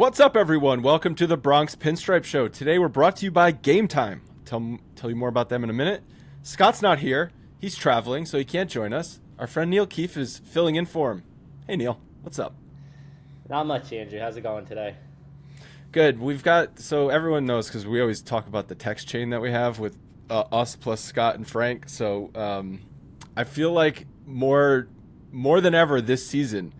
What's up, everyone? Welcome to the Bronx Pinstripe Show. Today we're brought to you by Game Time. Tell you more about them in a minute. Scott's not here. He's traveling, so he can't join us. Our friend Neil Keefe is filling in for him. Hey, Neil. What's up? Not much, Andrew. How's it going today? Good. So everyone knows, because we always talk about the text chain that we have with us plus Scott and Frank. So I feel like more than ever this season,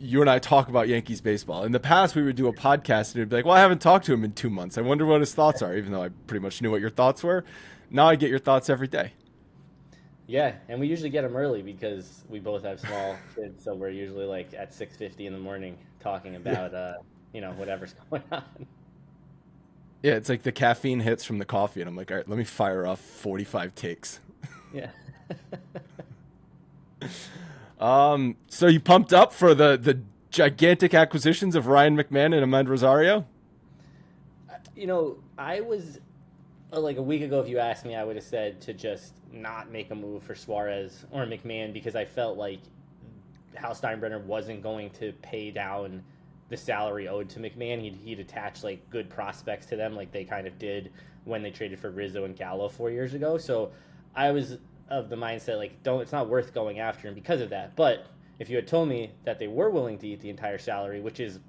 you and I talk about Yankees baseball. In the past, we would do a podcast and it'd be like, well, I haven't talked to him in 2 months. I wonder what his thoughts are, even though I pretty much knew what your thoughts were. Now I get your thoughts every day. Yeah, and we usually get them early because we both have small kids, so we're usually like at 6:50 in the morning talking about whatever's going on. Yeah, it's like the caffeine hits from the coffee, and I'm like, all right, let me fire off 45 takes. Yeah. So you pumped up for the gigantic acquisitions of Ryan McMahon and McMahon Rosario? I was like a week ago, if you asked me, I would have said to just not make a move for Suarez or McMahon because I felt like Hal Steinbrenner wasn't going to pay down the salary owed to McMahon. He'd attach like good prospects to them like they kind of did when they traded for Rizzo and Gallo 4 years ago. So I was of the mindset like it's not worth going after him because of that. But if you had told me that they were willing to eat the entire salary, which is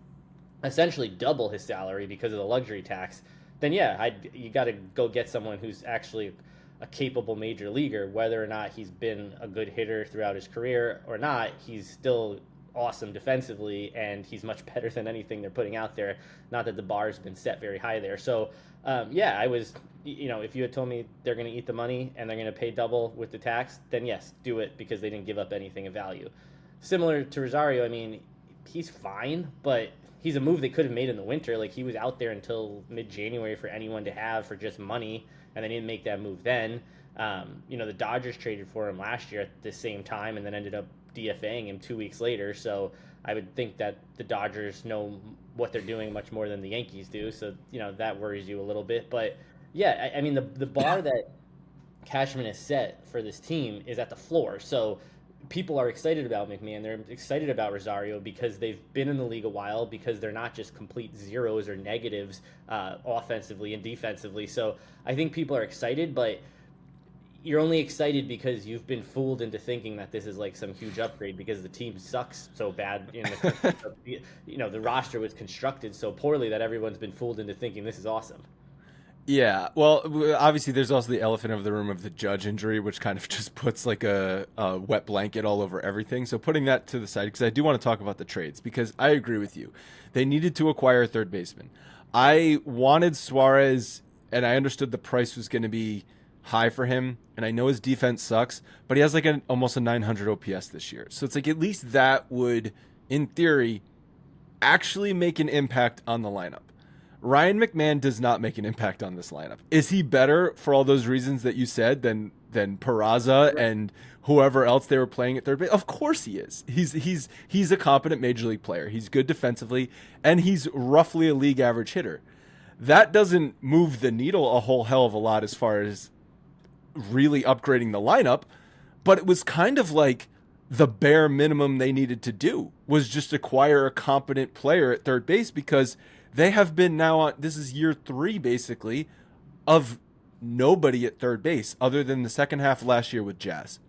essentially double his salary because of the luxury tax, then yeah, you got to go get someone who's actually a capable major leaguer. Whether or not he's been a good hitter throughout his career or not, he's still awesome defensively, and he's much better than anything they're putting out there. Not that the bar's been set very high there. So I was, if you had told me they're going to eat the money and they're going to pay double with the tax, then yes, do it because they didn't give up anything of value. Similar to Rosario, I mean, he's fine, but he's a move they could have made in the winter. Like, he was out there until mid-January for anyone to have for just money, and they didn't make that move then. The Dodgers traded for him last year at the same time and then ended up DFAing him 2 weeks later. So I would think that the Dodgers know what they're doing much more than the Yankees do. So, that worries you a little bit. But, yeah, I mean, the bar that Cashman has set for this team is at the floor. So people are excited about McMahon. They're excited about Rosario because they've been in the league a while, because they're not just complete zeros or negatives offensively and defensively. So I think people are excited, but you're only excited because you've been fooled into thinking that this is like some huge upgrade because the team sucks so bad. The roster was constructed so poorly that everyone's been fooled into thinking this is awesome. Yeah, well, obviously there's also the elephant of the room of the Judge injury, which kind of just puts like a wet blanket all over everything. So putting that to the side, because I do want to talk about the trades, because I agree with you. They needed to acquire a third baseman. I wanted Suarez, and I understood the price was going to be high for him, and I know his defense sucks, but he has like almost a 900 OPS this year. So it's like at least that would, in theory, actually make an impact on the lineup. Ryan McMahon does not make an impact on this lineup. Is he better for all those reasons that you said than Peraza and whoever else they were playing at third base? Of course he is. He's a competent major league player. He's good defensively, and he's roughly a league average hitter. That doesn't move the needle a whole hell of a lot as far as really upgrading the lineup, but it was kind of like the bare minimum they needed to do was just acquire a competent player at third base, because they have been now on, this is year 3 basically, of nobody at third base other than the second half of last year with Jazz.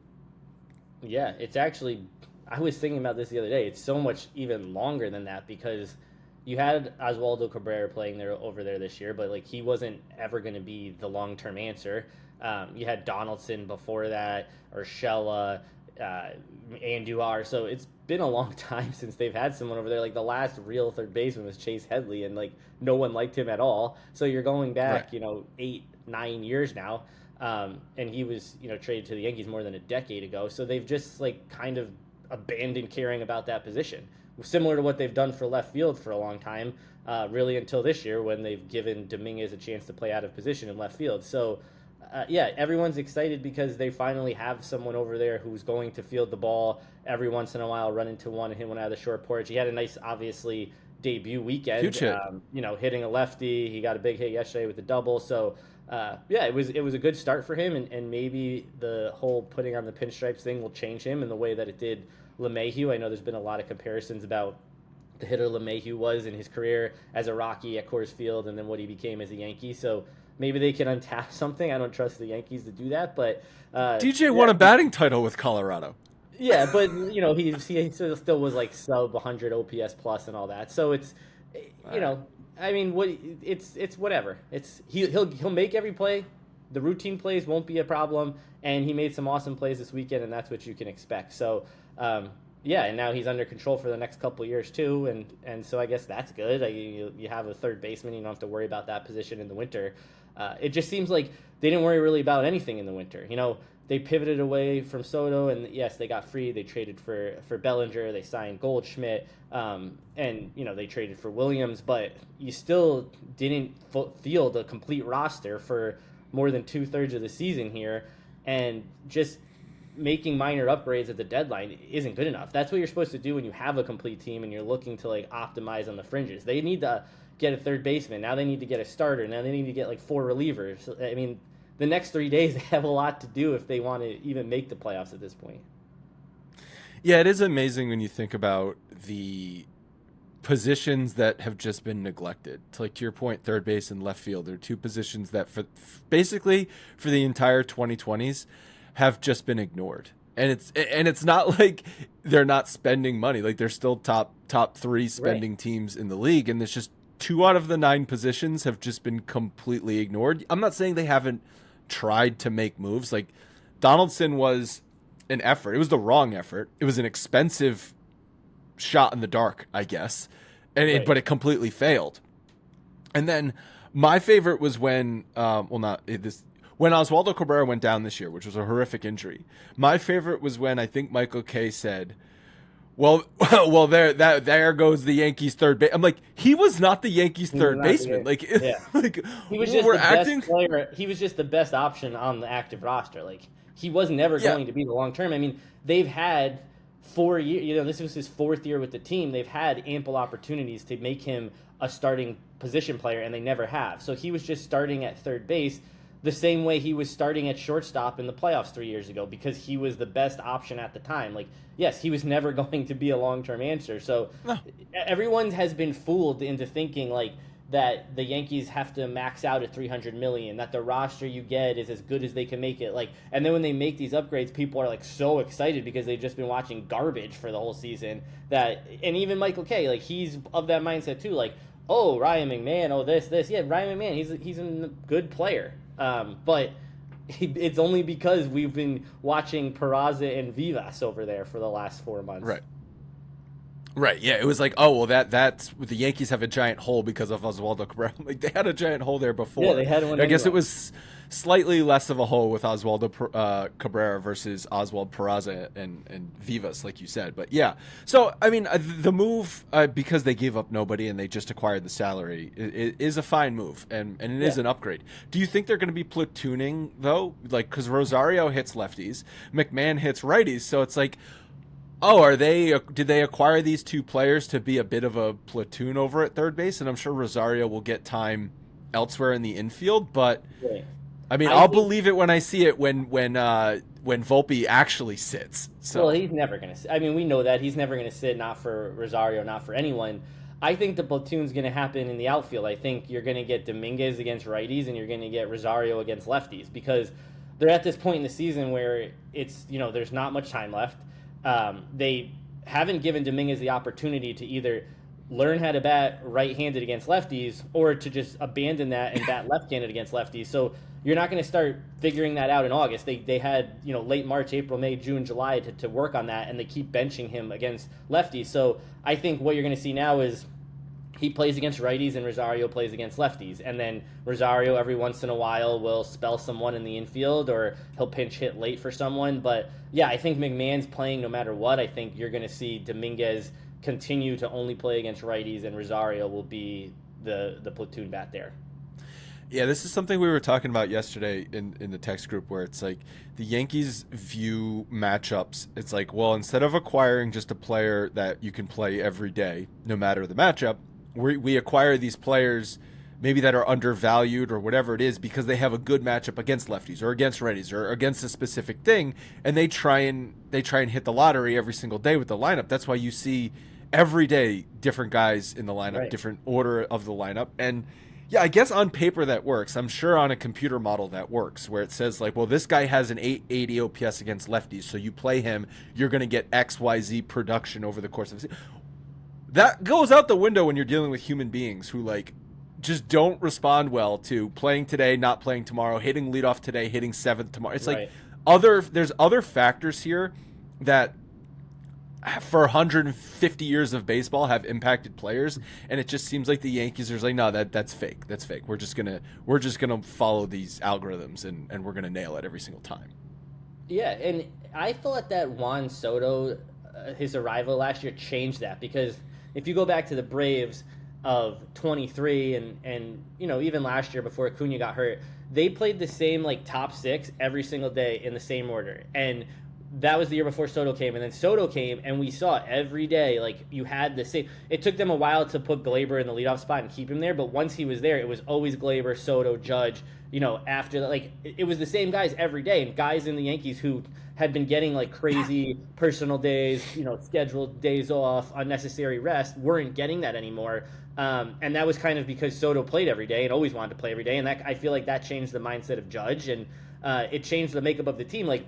Yeah, it's actually, I was thinking about this the other day. It's so much even longer than that, because you had Oswaldo Cabrera playing over there this year, but like he wasn't ever going to be the long-term answer. You had Donaldson before that, Urshela, Andujar. So it's been a long time since they've had someone over there. Like the last real third baseman was Chase Headley, and like no one liked him at all. So you're going back, Right. 8-9 years now. And he was, traded to the Yankees more than a decade ago. So they've just like kind of abandoned caring about that position. Similar to what they've done for left field for a long time, really until this year when they've given Dominguez a chance to play out of position in left field. So everyone's excited because they finally have someone over there who's going to field the ball every once in a while, run into one and hit one out of the short porch. He had a nice, obviously, debut weekend. Huge hit. Hitting a lefty. He got a big hit yesterday with the double. So, it was a good start for him, and maybe the whole putting on the pinstripes thing will change him in the way that it did LeMahieu. I know there's been a lot of comparisons about the hitter LeMahieu was in his career as a Rocky at Coors Field, and then what he became as a Yankee. So maybe they can untap something. I don't trust the Yankees to do that, but DJ won a batting title with Colorado. Yeah, but he still was like sub 100 OPS plus and all that. So it's I mean, it's whatever. He'll make every play. The routine plays won't be a problem, and he made some awesome plays this weekend, and that's what you can expect. So and now he's under control for the next couple of years too, and so I guess that's good. You have a third baseman, you don't have to worry about that position in the winter. It just seems like they didn't worry really about anything in the winter. They pivoted away from Soto, and yes, they got free. They traded for Bellinger. They signed Goldschmidt, and they traded for Williams. But you still didn't field a complete roster for more than 2/3 of the season here, and just making minor upgrades at the deadline isn't good enough. That's what you're supposed to do when you have a complete team and you're looking to optimize on the fringes. They need to get a third baseman. Now they need to get a starter. Now they need to get 4 relievers. I mean, the next 3 days, they have a lot to do if they want to even make the playoffs at this point. Yeah, it is amazing when you think about the positions that have just been neglected. To your point, third base and left field are 2 positions that basically for the entire 2020s have just been ignored. And it's not like they're not spending money. They're still top 3 spending teams in the league, and there's just 2 out of the 9 positions have just been completely ignored. I'm not saying they haven't tried to make moves. Donaldson was an effort. It was the wrong effort. It was an expensive shot in the dark, I guess, but it completely failed. And then my favorite was when when Oswaldo Cabrera went down this year, which was a horrific injury. My favorite was when I think Michael Kay said, well, there goes the Yankees third base. I'm like, he was not the Yankees third baseman. He was just best player. He was just the best option on the active roster. He was never going to be the long term. I mean, they've had 4 years. This was his 4th year with the team. They've had ample opportunities to make him a starting position player, and they never have. So he was just starting at third base the same way he was starting at shortstop in the playoffs 3 years ago, because he was the best option at the time. Yes, he was never going to be a long-term answer. So everyone has been fooled into thinking that the Yankees have to max out at $300 million, that the roster you get is as good as they can make it. And then when they make these upgrades, people are so excited because they've just been watching garbage for the whole season. And even Michael Kay, he's of that mindset too. Oh, Ryan McMahon, this. Yeah, Ryan McMahon, he's a good player. But it's only because we've been watching Peraza and Vivas over there for the last 4 months. Right. Yeah. It was that's the Yankees have a giant hole because of Oswaldo Cabrera. They had a giant hole there before. Yeah, they had one. I guess it was slightly less of a hole with Oswaldo Cabrera versus Oswald Peraza and Vivas, like you said. But yeah. So, I mean, the move, because they gave up nobody and they just acquired the salary, is a fine move, and it is an upgrade. Do you think they're going to be platooning, though? Because Rosario hits lefties, McMahon hits righties, so it's did they acquire these 2 players to be a bit of a platoon over at third base? And I'm sure Rosario will get time elsewhere in the infield, but I mean, I'll believe it when I see it when Volpe actually sits. So. Well, he's never going to. I mean, we know that he's never going to sit. Not for Rosario, not for anyone. I think the platoon's going to happen in the outfield. I think you're going to get Dominguez against righties, and you're going to get Rosario against lefties, because they're at this point in the season where it's there's not much time left. They haven't given Dominguez the opportunity to either learn how to bat right-handed against lefties or to just abandon that and bat left-handed against lefties. So you're not going to start figuring that out in August. They had late March, April, May, June, July to work on that, and they keep benching him against lefties. So I think what you're going to see now is he plays against righties and Rosario plays against lefties. And then Rosario every once in a while will spell someone in the infield, or he'll pinch hit late for someone. But yeah, I think McMahon's playing no matter what. I think you're going to see Dominguez continue to only play against righties, and Rosario will be the platoon bat there. Yeah, this is something we were talking about yesterday in the text group, where it's the Yankees view matchups. It's instead of acquiring just a player that you can play every day, no matter the matchup, we acquire these players maybe that are undervalued or whatever it is because they have a good matchup against lefties or against righties or against a specific thing, and they try and hit the lottery every single day with the lineup. That's why you see every day, different guys in the lineup, Right. different order of the lineup. And yeah, I guess on paper that works. I'm sure on a computer model that works, where it says like, well, this guy has an 880 OPS against lefties, so you play him, you're going to get XYZ production over the course of the season. That goes out the window when you're dealing with human beings who like just don't respond well to playing today, not playing tomorrow, hitting leadoff today, hitting seventh tomorrow. It's like there's other factors here that for 150 years of baseball have impacted players, and it just seems like the Yankees are like, no, that's fake. That's fake. We're just gonna follow these algorithms and we're gonna nail it every single time. Yeah, and I thought that Juan Soto, his arrival last year, changed that, because if you go back to the Braves of 23 and even last year before Acuna got hurt, they played the same like top six every single day in the same order. And that was the year before Soto came, and then Soto came, and we saw every day, like, you had the same. It took them a while to put Glaber in the leadoff spot and keep him there, but once he was there, it was always Glaber, Soto, Judge. After that, like, it was the same guys every day, and guys in the Yankees who had been getting like crazy personal days, scheduled days off, unnecessary rest, weren't getting that anymore. And that was kind of because Soto played every day and always wanted to play every day, and that, I feel like that changed the mindset of Judge, and it changed the makeup of the team. Like,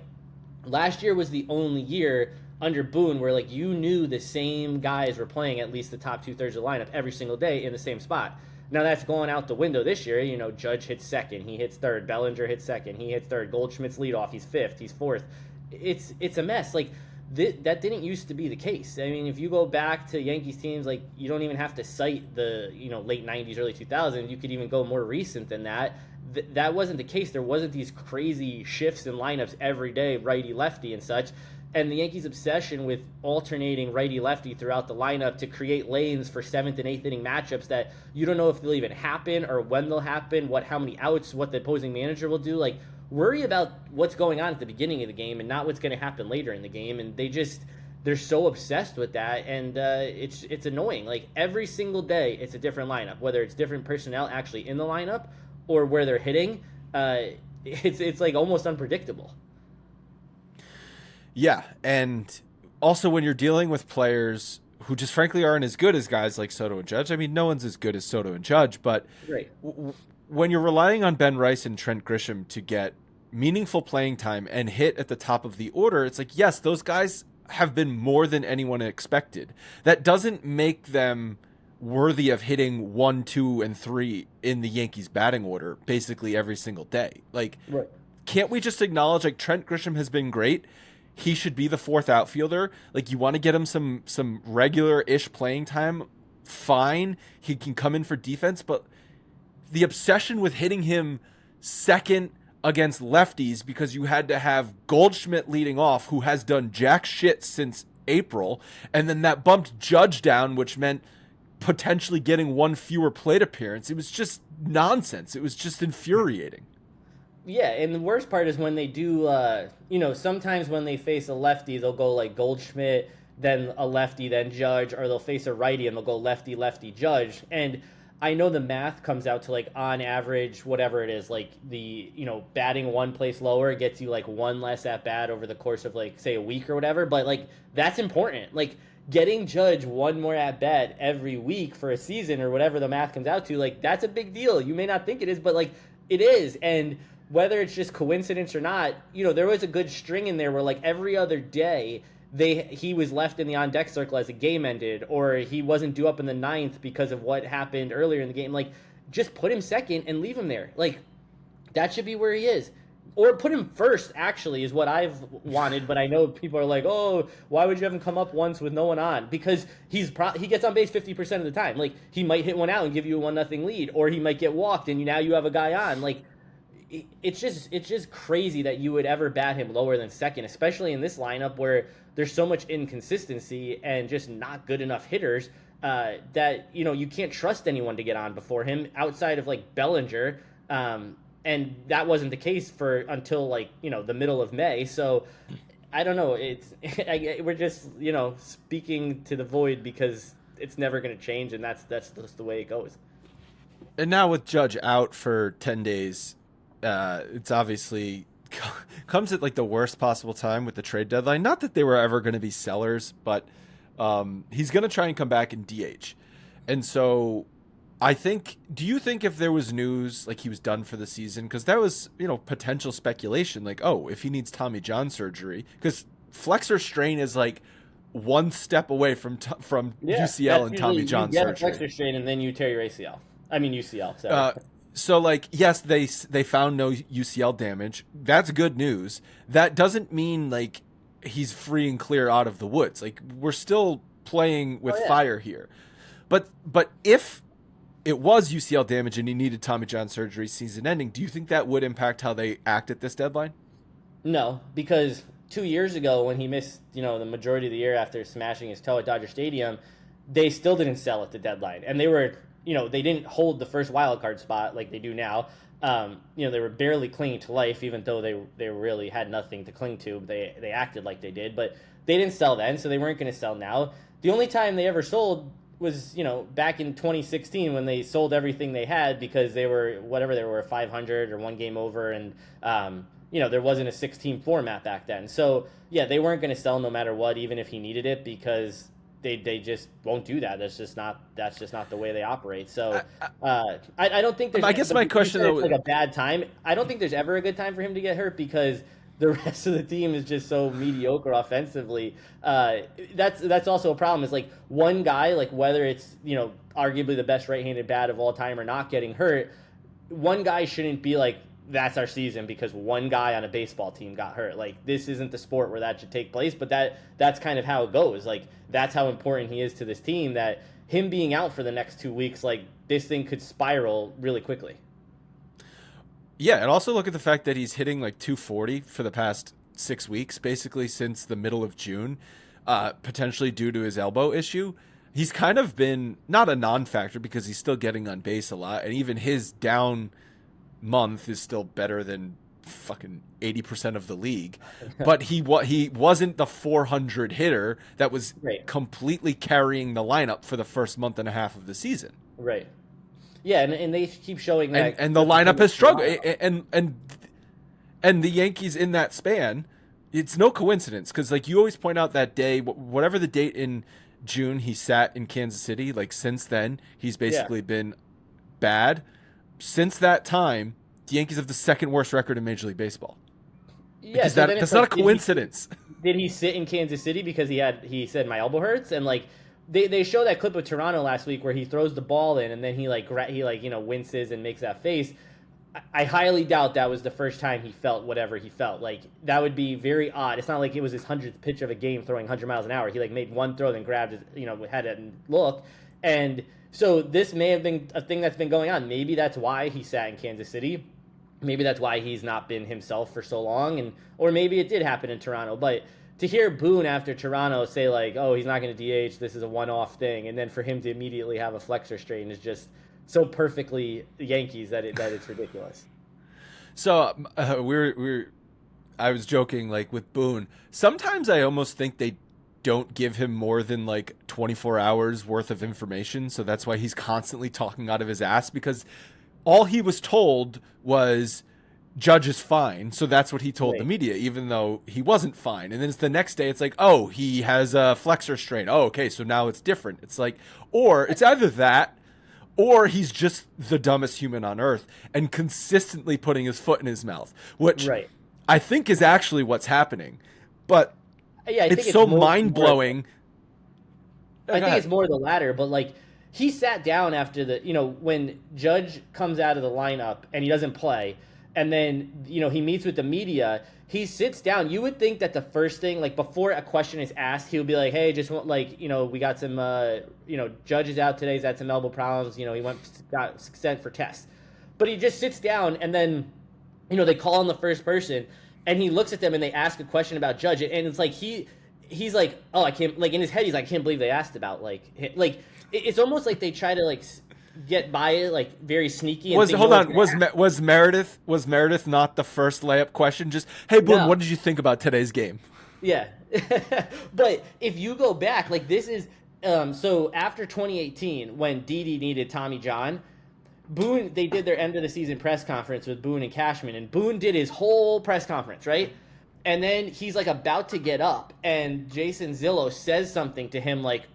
last year was the only year under Boone where like you knew the same guys were playing at least the top 2/3 of the lineup every single day in the same spot. Now that's going out the window this year. Judge hits second, he hits third, Bellinger hits second, he hits third, Goldschmidt's leadoff, he's fifth, he's fourth. It's a mess. Like that didn't used to be the case. I mean, if you go back to Yankees teams, like, you don't even have to cite the late 90s, early 2000s. You could even go more recent than that. That wasn't the case. There wasn't these crazy shifts in lineups every day, righty lefty and such. And the Yankees' obsession with alternating righty lefty throughout the lineup to create lanes for seventh and eighth inning matchups that you don't know if they'll even happen or when they'll happen, how many outs, what the opposing manager will do. Like, worry about what's going on at the beginning of the game and not what's going to happen later in the game. And they're so obsessed with that, and it's annoying. Like, every single day it's a different lineup, whether it's different personnel actually in the lineup or where they're hitting. It's like almost unpredictable. Yeah, and also when you're dealing with players who just frankly aren't as good as guys like Soto and Judge. I mean, no one's as good as Soto and Judge, but right. When you're relying on Ben Rice and Trent Grisham to get meaningful playing time and hit at the top of the order, it's like, yes, those guys have been more than anyone expected. That doesn't make them worthy of hitting 1, 2, and 3 in the Yankees batting order basically every single day. Like, right. Can't we just acknowledge, like, Trent Grisham has been great? He should be the fourth outfielder. Like, you want to get him some regular-ish playing time, fine. He can come in for defense, but the obsession with hitting him second against lefties because you had to have Goldschmidt leading off, who has done jack shit since April, and then that bumped Judge down, which meant potentially getting one fewer plate appearance. It was just nonsense. It was just infuriating. Yeah, and the worst part is when they do, sometimes when they face a lefty, they'll go like Goldschmidt, then a lefty, then Judge, or they'll face a righty and they'll go lefty, lefty, Judge. And I know the math comes out to like on average, whatever it is, like the, batting one place lower gets you like one less at bat over the course of like, say, a week or whatever. But like, that's important. Like, getting Judge one more at bat every week for a season or whatever the math comes out to, like, that's a big deal. You may not think it is, but like, it is. And whether it's just coincidence or not, there was a good string in there where like every other day he was left in the on-deck circle as the game ended, or he wasn't due up in the ninth because of what happened earlier in the game. Like, just put him second and leave him there. Like, that should be where he is. Or put him first, actually, is what I've wanted, but I know people are like, oh, why would you have him come up once with no one on? Because he gets on base 50% of the time. Like, he might hit one out and give you a 1-0 lead, or he might get walked and now you have a guy on. Like, it's just crazy that you would ever bat him lower than second, especially in this lineup where there's so much inconsistency and just not good enough hitters that you can't trust anyone to get on before him outside of like Bellinger, and that wasn't the case until like the middle of May. So I don't know. We're just speaking to the void because it's never going to change, and that's just the way it goes. And now with Judge out for 10 days. It's obviously comes at like the worst possible time with the trade deadline. Not that they were ever going to be sellers, but He's going to try and come back in DH. And so do you think if there was news like he was done for the season, because that was, potential speculation, like, oh, if he needs Tommy John surgery, because flexor strain is like one step away from UCL and Tommy John surgery. You get surgery. a flexor strain and then you tear your ACL. I mean UCL. Sorry. So, like, yes, they found no UCL damage. That's good news. That doesn't mean like he's free and clear out of the woods. Like, we're still playing with fire here. But if it was UCL damage and he needed Tommy John surgery season ending, do you think that would impact how they act at this deadline? No, because 2 years ago when he missed, the majority of the year after smashing his toe at Dodger Stadium, they still didn't sell at the deadline. And they were, they didn't hold the first wild card spot like they do now. They were barely clinging to life, even though they really had nothing to cling to. They acted like they did, but they didn't sell then, so they weren't going to sell now. The only time they ever sold was, back in 2016 when they sold everything they had because they were 500 or one game over, and there wasn't a 6-team format back then. So yeah, they weren't going to sell no matter what, even if he needed it, because they just won't do that. That's just not the way they operate. So I don't think there's. I guess my question though, like a bad time. I don't think there's ever a good time for him to get hurt because the rest of the team is just so mediocre offensively. That's also a problem. Is like one guy, like whether it's arguably the best right-handed bat of all time or not, getting hurt. One guy shouldn't be like, that's our season because one guy on a baseball team got hurt. Like, this isn't the sport where that should take place, but that's kind of how it goes. Like, that's how important he is to this team, that him being out for the next 2 weeks, like, this thing could spiral really quickly. Yeah, and also look at the fact that he's hitting like 240 for the past 6 weeks, basically since the middle of June, potentially due to his elbow issue. He's kind of been not a non-factor because he's still getting on base a lot, and even his down month is still better than fucking 80% of the league. But he wasn't the 400 hitter that was completely carrying the lineup for the first month and a half of the season. Right. Yeah, and they keep showing that, and the lineup has struggled, and the Yankees in that span, it's no coincidence because like you always point out that day, whatever the date in June he sat in Kansas City, like since then he's basically been bad. Since that time, the Yankees have the second worst record in Major League Baseball. Yeah, so that's not a coincidence. Did he sit in Kansas City because he said my elbow hurts, and like. They show that clip of Toronto last week where he throws the ball in and then he winces and makes that face. I highly doubt that was the first time he felt whatever he felt. Like, that would be very odd. It's not like it was his 100th pitch of a game throwing 100 miles an hour. He like made one throw, then grabbed his, had a look. And so this may have been a thing that's been going on. Maybe that's why he sat in Kansas City. Maybe that's why he's not been himself for so long, or maybe it did happen in Toronto. But to hear Boone after Toronto say like, oh, he's not going to DH, this is a one-off thing, and then for him to immediately have a flexor strain is just so perfectly Yankees that it's ridiculous. So I was joking like with Boone. Sometimes I almost think they don't give him more than like 24 hours worth of information, so that's why he's constantly talking out of his ass, because all he was told was Judge is fine, so that's what he told the media, even though he wasn't fine. And then it's the next day, it's like, oh, he has a flexor strain. Oh, okay, so now it's different. It's like, or it's either that, or he's just the dumbest human on earth and consistently putting his foot in his mouth, which I think is actually what's happening. But it's so mind-blowing. I think it's more the latter, but like, he sat down after when Judge comes out of the lineup and he doesn't play, and then, he meets with the media, he sits down. You would think that the first thing, like before a question is asked, he would be like, hey, just want we got some, Judge is out today. He's had some elbow problems. He got sent for tests. But he just sits down and then, they call on the first person and he looks at them and they ask a question about Judge. And it's like, he's like, oh, I can't, like in his head, he's like, I can't believe they asked about it's almost like they try to get by it like very sneaky. Was Meredith not the first layup question? Just, hey, Boone, what did you think about today's game? Yeah. But if you go back, like this is so after 2018 when Didi needed Tommy John, Boone, they did their end of the season press conference with Boone and Cashman, and Boone did his whole press conference, right? And then he's like about to get up, and Jason Zillo says something to him like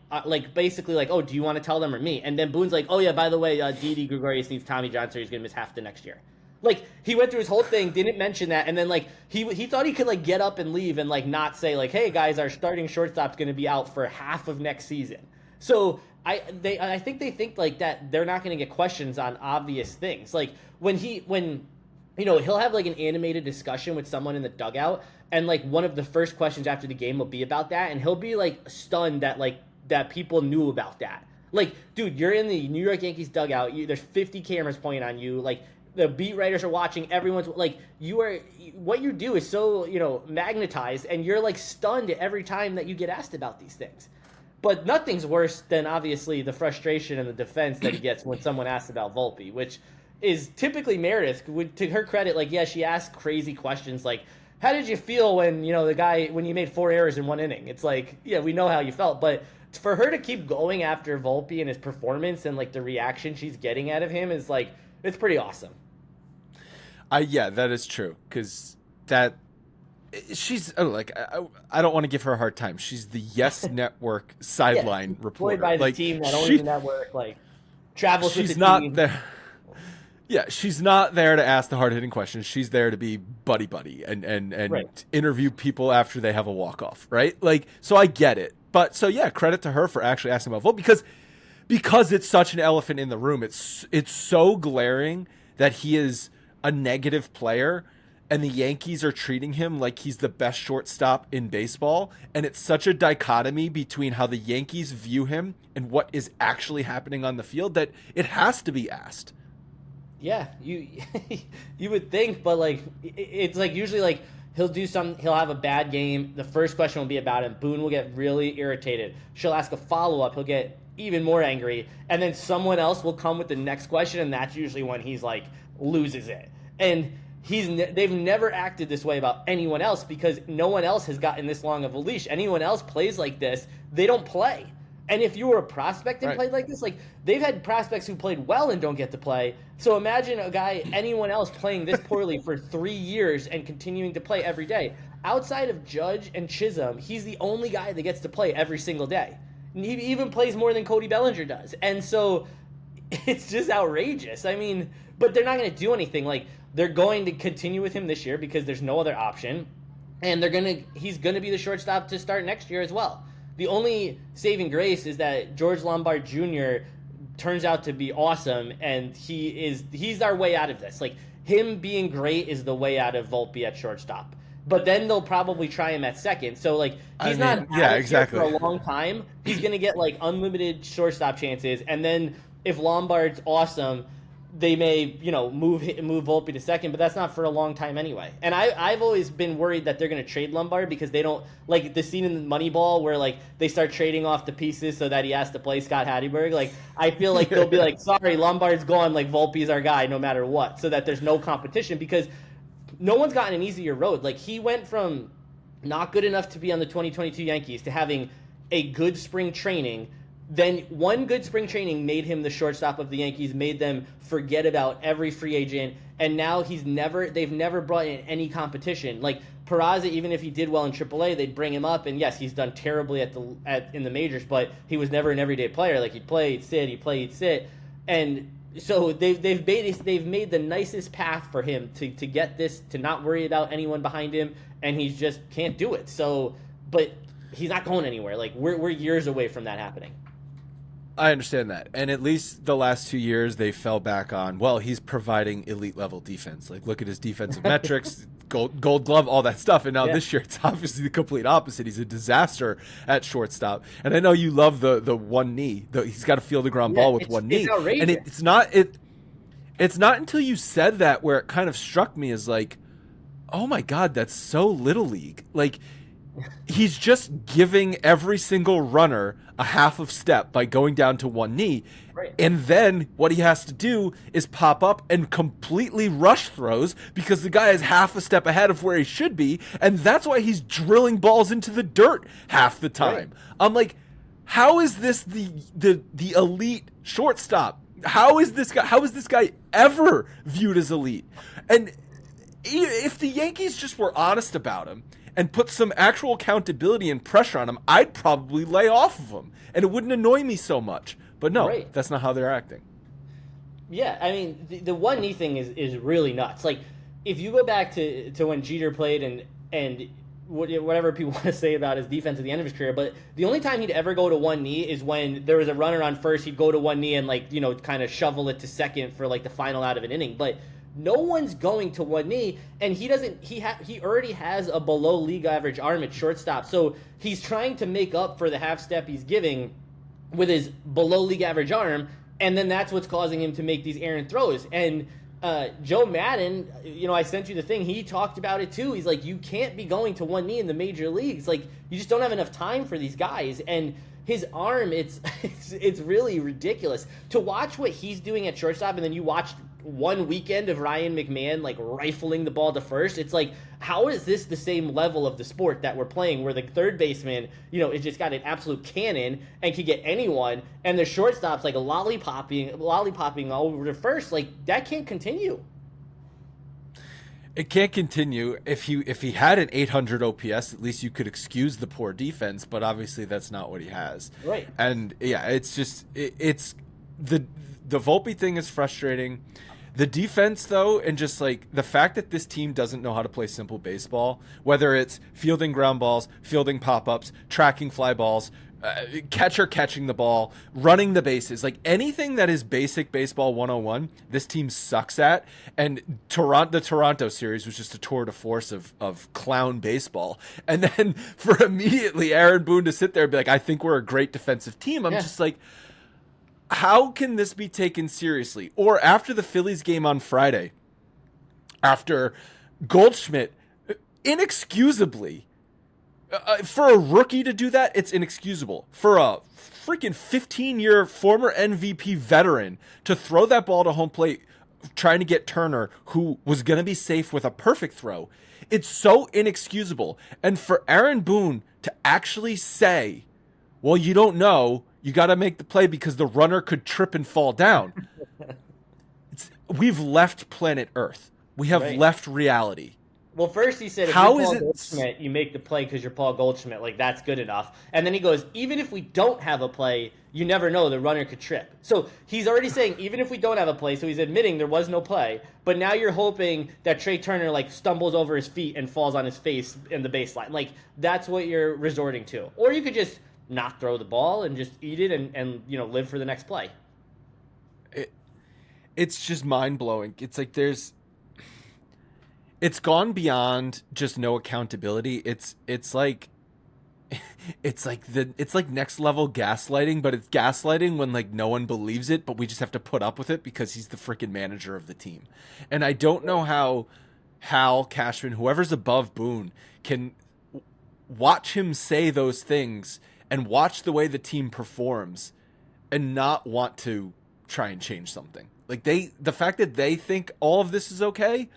basically like, "Oh, do you want to tell them or me?" And then Boone's like, "Oh yeah, by the way, Didi Gregorius needs Tommy John, so he's gonna miss half the next year." Like he went through his whole thing, didn't mention that, and then like he thought he could like get up and leave and like not say like, "Hey guys, our starting shortstop's gonna be out for half of next season." So I think they think like that they're not gonna get questions on obvious things. Like when he'll have like an animated discussion with someone in the dugout, and like one of the first questions after the game will be about that, and he'll be like stunned that people knew about that. Like, dude, you're in the New York Yankees dugout. There's 50 cameras pointing on you. Like, the beat writers are watching. Everyone's like, what you do is so magnetized, and you're like stunned every time that you get asked about these things. But nothing's worse than obviously the frustration and the defense that he gets when someone asks about Volpe, which is typically Meredith. To her credit, like, yeah, she asked crazy questions like, how did you feel when when you made 4 errors in 1 inning? It's like, yeah, we know how you felt, but for her to keep going after Volpe and his performance and like the reaction she's getting out of him is like, it's pretty awesome. Yeah, that is true, because she's I don't want to give her a hard time. She's the Yes Network sideline reporter, by the team that owns the network, like travels with the team. She's not there. Yeah, she's not there to ask the hard-hitting questions. She's there to be buddy and right. Interview people after they have a walk-off, right? Like, so I get it. But so yeah, credit to her for actually asking about Volpe, because it's such an elephant in the room. It's so glaring that he is a negative player, and the Yankees are treating him like he's the best shortstop in baseball, and it's such a dichotomy between how the Yankees view him and what is actually happening on the field that it has to be asked. Yeah, you would think, but like it's like usually like he'll have a bad game. The first question will be about him. Boone will get really irritated. She'll ask a follow-up. He'll get even more angry, and then someone else will come with the next question, and that's usually when he's like loses it. And they've never acted this way about anyone else, because no one else has gotten this long of a leash. Anyone else plays like this, they don't play. And if you were a prospect and played like this, like they've had prospects who played well and don't get to play. So imagine anyone else playing this poorly for 3 years and continuing to play every day. Outside of Judge and Chisholm, he's the only guy that gets to play every single day. And he even plays more than Cody Bellinger does. And so it's just outrageous. I mean, but they're not going to do anything. Like, they're going to continue with him this year because there's no other option. And he's going to be the shortstop to start next year as well. The only saving grace is that George Lombard Jr. turns out to be awesome, and he's our way out of this. Like, him being great is the way out of Volpe at shortstop. But then they'll probably try him at second. So, like, he's not exactly for a long time. He's going to get, like, unlimited shortstop chances. And then if Lombard's awesome, they may, move Volpe to second, but that's not for a long time anyway. And I've always been worried that they're going to trade Lombard because they don't, like the scene in Moneyball where, like, they start trading off the pieces so that he has to play Scott Hatteberg. Like, I feel like they'll be like, sorry, Lombard's gone, like, Volpe's our guy no matter what, so that there's no competition, because no one's gotten an easier road. Like, he went from not good enough to be on the 2022 Yankees to having a good spring training. Then one good spring training made him the shortstop of the Yankees, made them forget about every free agent, and now they've never brought in any competition. Like, Peraza, even if he did well in AAA, they'd bring him up, and yes, he's done terribly in the majors, but he was never an everyday player. Like, he'd play, he'd sit, and so they've made the nicest path for him to get this, to not worry about anyone behind him, and he just can't do it. So, but he's not going anywhere. Like, we're years away from that happening. I understand that. And at least the last 2 years, they fell back on, well, he's providing elite level defense. Like, look at his defensive metrics, gold glove, all that stuff. And now this year, it's obviously the complete opposite. He's a disaster at shortstop. And I know you love the one knee. He's got to field the ground ball with one knee. Outrageous. And it's not until you said that where it kind of struck me as like, oh my God, that's so Little League. Like, he's just giving every single runner a half of step by going down to one knee. Right. And then what he has to do is pop up and completely rush throws because the guy is half a step ahead of where he should be. And that's why he's drilling balls into the dirt half the time. Right. I'm like, how is this the elite shortstop? How is this guy ever viewed as elite? And if the Yankees just were honest about him and put some actual accountability and pressure on him, I'd probably lay off of him, and it wouldn't annoy me so much. But no, Right. that's not how they're acting. Yeah, I mean, the one knee thing is really nuts. Like, if you go back to when Jeter played and whatever people want to say about his defense at the end of his career, but the only time he'd ever go to one knee is when there was a runner on first. He'd go to one knee and, like, you know, kind of shovel it to second for, like, the final out of an inning. But no one's going to one knee, and he doesn't. He already has a below league average arm at shortstop, so he's trying to make up for the half step he's giving with his below league average arm. And then that's what's causing him to make these errant throws. And Joe Madden, you know, I sent you the thing. He talked about it too. He's like, you can't be going to one knee in the major leagues. Like, you just don't have enough time for these guys. And his arm, it's really ridiculous to watch what he's doing at shortstop. And then you watch one weekend of Ryan McMahon like rifling the ball to first. It's like, how is this the same level of the sport that we're playing, where the third baseman, you know, is just got an absolute cannon and can get anyone, and the shortstop's like lollipopping all over to first? Like, that can't continue. It can't continue. If he had an 800 OPS, at least you could excuse the poor defense, but obviously that's not what he has. Right. And yeah, it's just it's the Volpe thing is frustrating. The defense, though, and just like the fact that this team doesn't know how to play simple baseball, whether it's fielding ground balls, fielding pop-ups, tracking fly balls, catcher catching the ball, running the bases, like anything that is basic baseball 101, this team sucks at. And the Toronto series was just a tour de force of clown baseball. And then for immediately Aaron Boone to sit there and be like, I think we're a great defensive team. I'm just like, how can this be taken seriously? Or after the Phillies game on Friday, after Goldschmidt inexcusably, for a rookie to do that, it's inexcusable. For a freaking 15-year former MVP veteran to throw that ball to home plate trying to get Turner, who was going to be safe with a perfect throw, it's so inexcusable. And for Aaron Boone to actually say, well, you don't know, you got to make the play because the runner could trip and fall down. We've left planet Earth. We have left reality. Well, first he said, if you're Paul Goldschmidt, you make the play because you're Paul Goldschmidt. Like, that's good enough. And then he goes, even if we don't have a play, you never know, the runner could trip. So he's already saying, even if we don't have a play, so he's admitting there was no play, but now you're hoping that Trey Turner, like, stumbles over his feet and falls on his face in the baseline. Like, that's what you're resorting to. Or you could just not throw the ball and just eat it and you know, live for the next play. It's just mind-blowing. It's like it's gone beyond just no accountability. It's like next level gaslighting, but it's gaslighting when like no one believes it, but we just have to put up with it because he's the freaking manager of the team. And I don't know how Hal, Cashman, whoever's above Boone, can watch him say those things and watch the way the team performs and not want to try and change something. Like, the fact that they think all of this is okay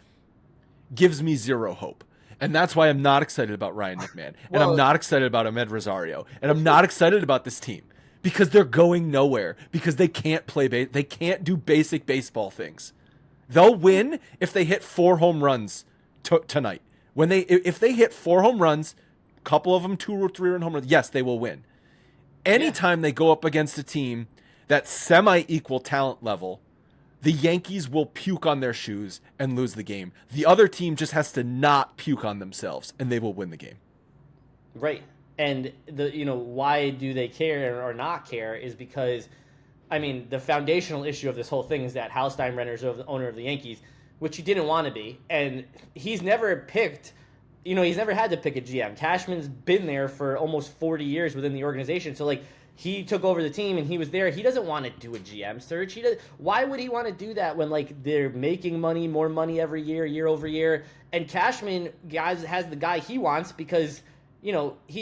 gives me zero hope. And that's why I'm not excited about Ryan McMahon. And I'm not excited about McMahon Rosario. And I'm not excited about this team because they're going nowhere, because they can't they can't do basic baseball things. They'll win if they hit 4 home runs tonight. If they hit 4 home runs, a couple of them 2 or 3 home runs, yes, they will win. Anytime they go up against a team that's semi-equal talent level, the Yankees will puke on their shoes and lose the game. The other team just has to not puke on themselves, and they will win the game. Right. And why do they care or not care is because, I mean, the foundational issue of this whole thing is that Hal Steinbrenner is the owner of the Yankees, which he didn't want to be, and he's never picked. He's never had to pick a GM. Cashman's been there for almost 40 years within the organization, so like, he took over the team and he was there. He doesn't want to do a GM search. Why would he want to do that when like they're making more money every year over year? And Cashman has the guy he wants because he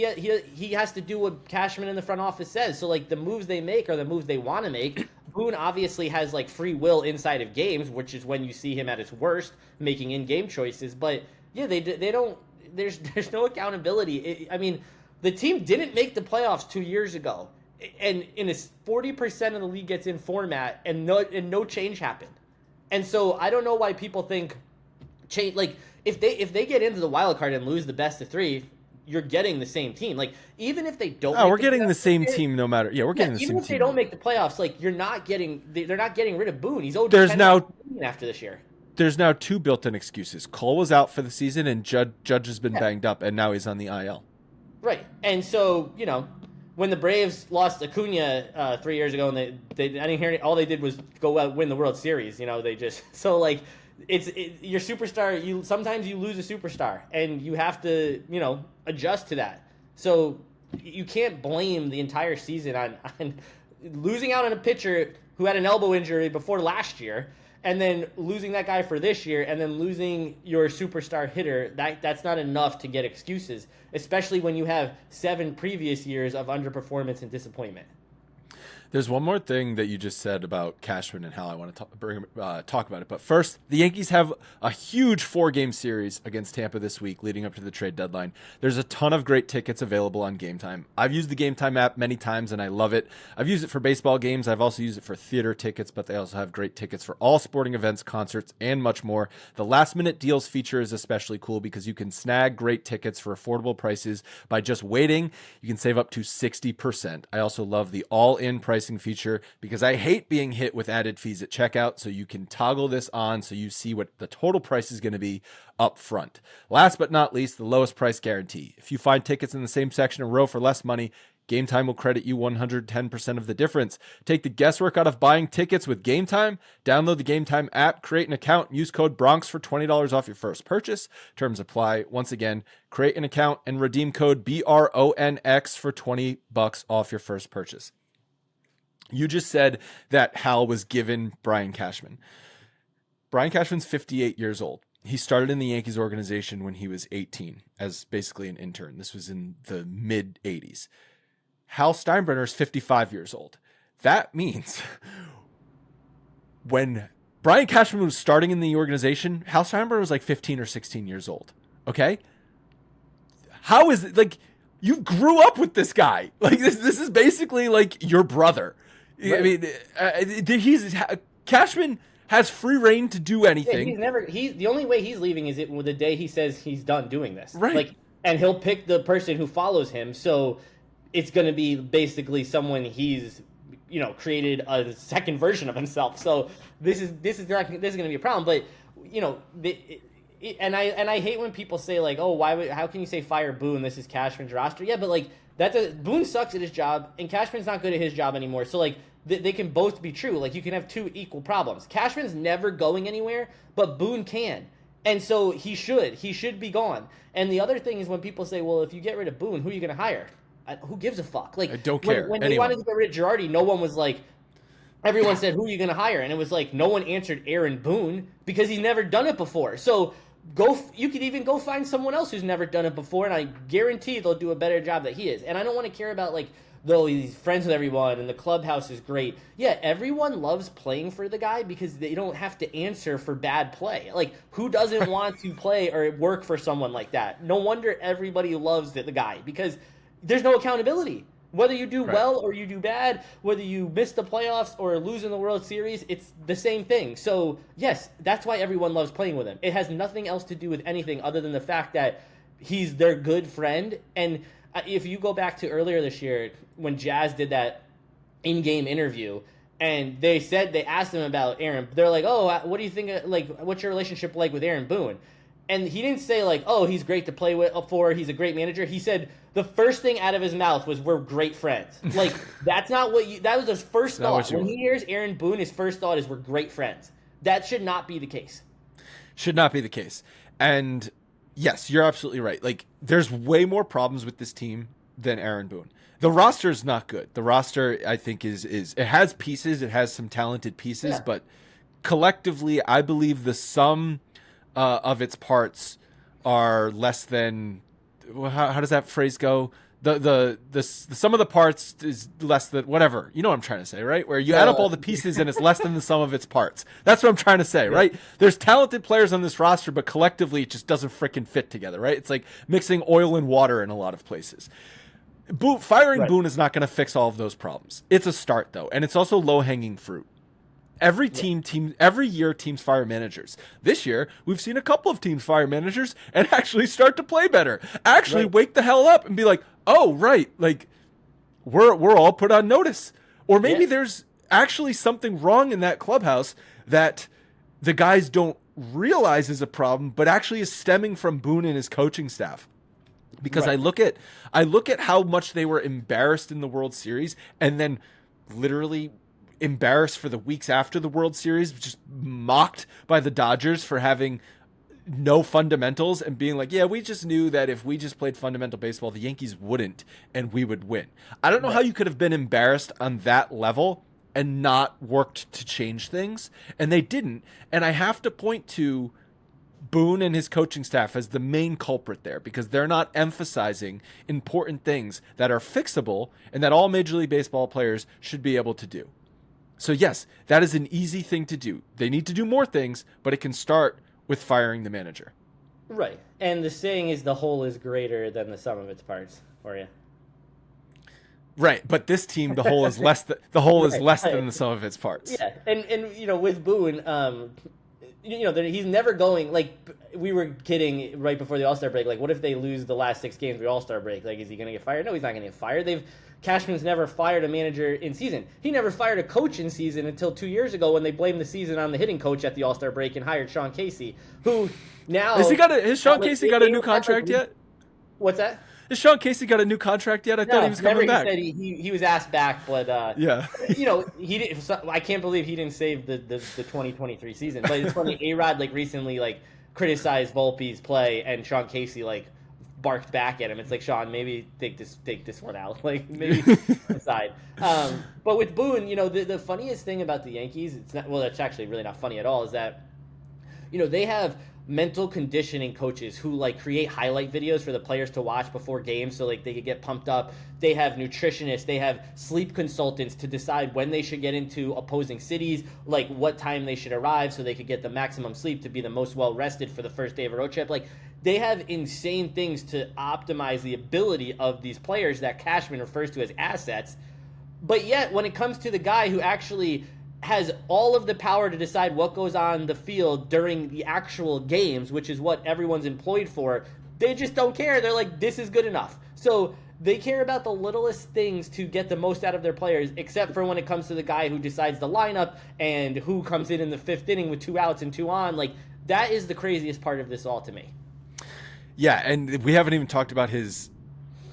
has to do what Cashman in the front office says. So like the moves they make are the moves they want to make. Boone obviously has like free will inside of games, which is when you see him at his worst, making in-game choices. But yeah, they don't. There's no accountability. I mean, the team didn't make the playoffs 2 years ago. And in a 40% of the league gets in format, and no change happened. And so I don't know why people think change. Like, if they get into the wild card and lose the best of 3, you're getting the same team. Like even if they don't, we're getting the same team no matter. Yeah, we're getting the same team. Even if they don't make the playoffs, like they're not getting rid of Boone. He's owed there's 10 now after this year. There's now 2 built-in excuses. Cole was out for the season, and Judge has been banged up, and now he's on the IL. Right, and so when the Braves lost Acuna 3 years ago, and I didn't hear all they did was go out win the World Series. They just it's your superstar. Sometimes you lose a superstar, and you have to adjust to that. So you can't blame the entire season on losing out on a pitcher who had an elbow injury before last year, and then losing that guy for this year, and then losing your superstar hitter. That's not enough to get excuses, especially when you have 7 previous years of underperformance and disappointment. There's one more thing that you just said about Cashman and how I want to talk about it. But first, the Yankees have a huge 4-game series against Tampa this week leading up to the trade deadline. There's a ton of great tickets available on Game Time. I've used the Game Time app many times, and I love it. I've used it for baseball games. I've also used it for theater tickets, but they also have great tickets for all sporting events, concerts, and much more. The last-minute deals feature is especially cool because you can snag great tickets for affordable prices by just waiting. You can save up to 60%. I also love the all-in pricing feature because I hate being hit with added fees at checkout, so you can toggle this on so you see what the total price is going to be up front. Last but not least, the lowest price guarantee. If you find tickets in the same section or row for less money, Game Time will credit you 110% of the difference. Take the guesswork out of buying tickets with Game Time. Download the Game Time app, create an account, and use code BRONX for $20 off your first purchase. Terms apply. Once again, create an account and redeem code BRONX for $20 off your first purchase. You just said that Hal was given Brian Cashman. Brian Cashman's 58 years old. He started in the Yankees organization when he was 18 as basically an intern. This was in the mid-'80s. Hal Steinbrenner is 55 years old. That means when Brian Cashman was starting in the organization, Hal Steinbrenner was like 15 or 16 years old. Okay? How is it, like, you grew up with this guy. Like, this is basically like your brother. Right. I mean, Cashman has free reign to do anything. He's the only way he's leaving is the day he says he's done doing this. Right. And he'll pick the person who follows him. So it's going to be basically someone he's, created a second version of himself. So this is going to be a problem. But I hate when people say like, oh, how can you say fire Boone? This is Cashman's roster. Yeah, but like Boone sucks at his job, and Cashman's not good at his job anymore. So like. They can both be true. Like, you can have 2 equal problems. Cashman's never going anywhere, but Boone can. And so he should be gone. And the other thing is when people say, well, if you get rid of Boone, who are you going to hire? Who gives a fuck? Like, I don't care. When they wanted to get rid of Girardi, no one was like, everyone said, who are you going to hire? And it was like, no one answered Aaron Boone because he's never done it before. So you could even go find someone else who's never done it before, and I guarantee they'll do a better job than he is. And I don't want to care about, like, though he's friends with everyone and the clubhouse is great. Yeah, everyone loves playing for the guy because they don't have to answer for bad play. Like, who doesn't want to play or work for someone like that? No wonder everybody loves the guy because there's no accountability. Whether you do well or you do bad, whether you miss the playoffs or lose in the World Series, it's the same thing. So, yes, that's why everyone loves playing with him. It has nothing else to do with anything other than the fact that he's their good friend. And if you go back to earlier this year when Jazz did that in-game interview and they asked him about Aaron, they're like, oh, what do you think, like, what's your relationship like with Aaron Boone? And he didn't say like, oh, he's great to play with he's a great manager. He said the first thing out of his mouth was, we're great friends. Like, that's not that was his first thought. When he hears Aaron Boone, his first thought is, we're great friends. That should not be the case. Should not be the case. And yes, you're absolutely right. Like, there's way more problems with this team than Aaron Boone. The roster is not good. The roster, I think, is it has pieces. It has some talented pieces, but collectively, I believe the sum of its parts are less than. How does that phrase go? The sum of the parts is less than whatever. You know what I'm trying to say, right? Where you add up all the pieces and it's less than the sum of its parts. That's what I'm trying to say, right? There's talented players on this roster, but collectively it just doesn't freaking fit together, right? It's like mixing oil and water in a lot of places. Firing Boone is not going to fix all of those problems. It's a start, though, and it's also low-hanging fruit. Every year teams fire managers. This year, we've seen a couple of teams fire managers and actually start to play better. Actually wake the hell up and be like, "Oh, right. Like we're all put on notice." Or maybe there's actually something wrong in that clubhouse that the guys don't realize is a problem, but actually is stemming from Boone and his coaching staff. Because I look at how much they were embarrassed in the World Series and then literally embarrassed for the weeks after the World Series, just mocked by the Dodgers for having no fundamentals and being like, yeah, we just knew that if we just played fundamental baseball, the Yankees wouldn't and we would win. I don't know how you could have been embarrassed on that level and not worked to change things. And they didn't. And I have to point to Boone and his coaching staff as the main culprit there, because they're not emphasizing important things that are fixable and that all Major League Baseball players should be able to do. So yes, that is an easy thing to do. They need to do more things, but it can start with firing the manager. Right. And the saying is the whole is greater than the sum of its parts for you. Right, but this team, the whole is less. The whole is less than the sum of its parts. Yeah, and you know, with Boone, you know, he's never going, like, we were kidding right before the All-Star break, like, what if they lose the last 6 games of the All-Star break? Like, is he going to get fired? No, he's not going to get fired. Cashman's never fired a manager in season. He never fired a coach in season until 2 years ago when they blamed the season on the hitting coach at the All-Star break and hired Sean Casey, who now... Has Sean Casey got a new contract yet? What's that? Has Sean Casey got a new contract yet? I thought he was coming back. Said he was asked back, but yeah, you know, he didn't. I can't believe he didn't save the 2023 season. But it's funny, A-Rod like recently like criticized Volpe's play, and Sean Casey like barked back at him. It's like, Sean, maybe take this one out, like maybe aside. But with Boone, you know, the funniest thing about the Yankees, it's actually really not funny at all, is that, you know, they have mental conditioning coaches who like create highlight videos for the players to watch before games so like they could get pumped up. They have nutritionists, they have sleep consultants to decide when they should get into opposing cities, like what time they should arrive so they could get the maximum sleep to be the most well rested for the first day of a road trip. Like, they have insane things to optimize the ability of these players that Cashman refers to as assets. But yet when it comes to the guy who actually has all of the power to decide what goes on the field during the actual games, which is what everyone's employed for, they just don't care. They're like, this is good enough. So they care about the littlest things to get the most out of their players, except for when it comes to the guy who decides the lineup and who comes in the 5th inning with 2 outs and 2 on. Like, that is the craziest part of this all to me. Yeah, and we haven't even talked about his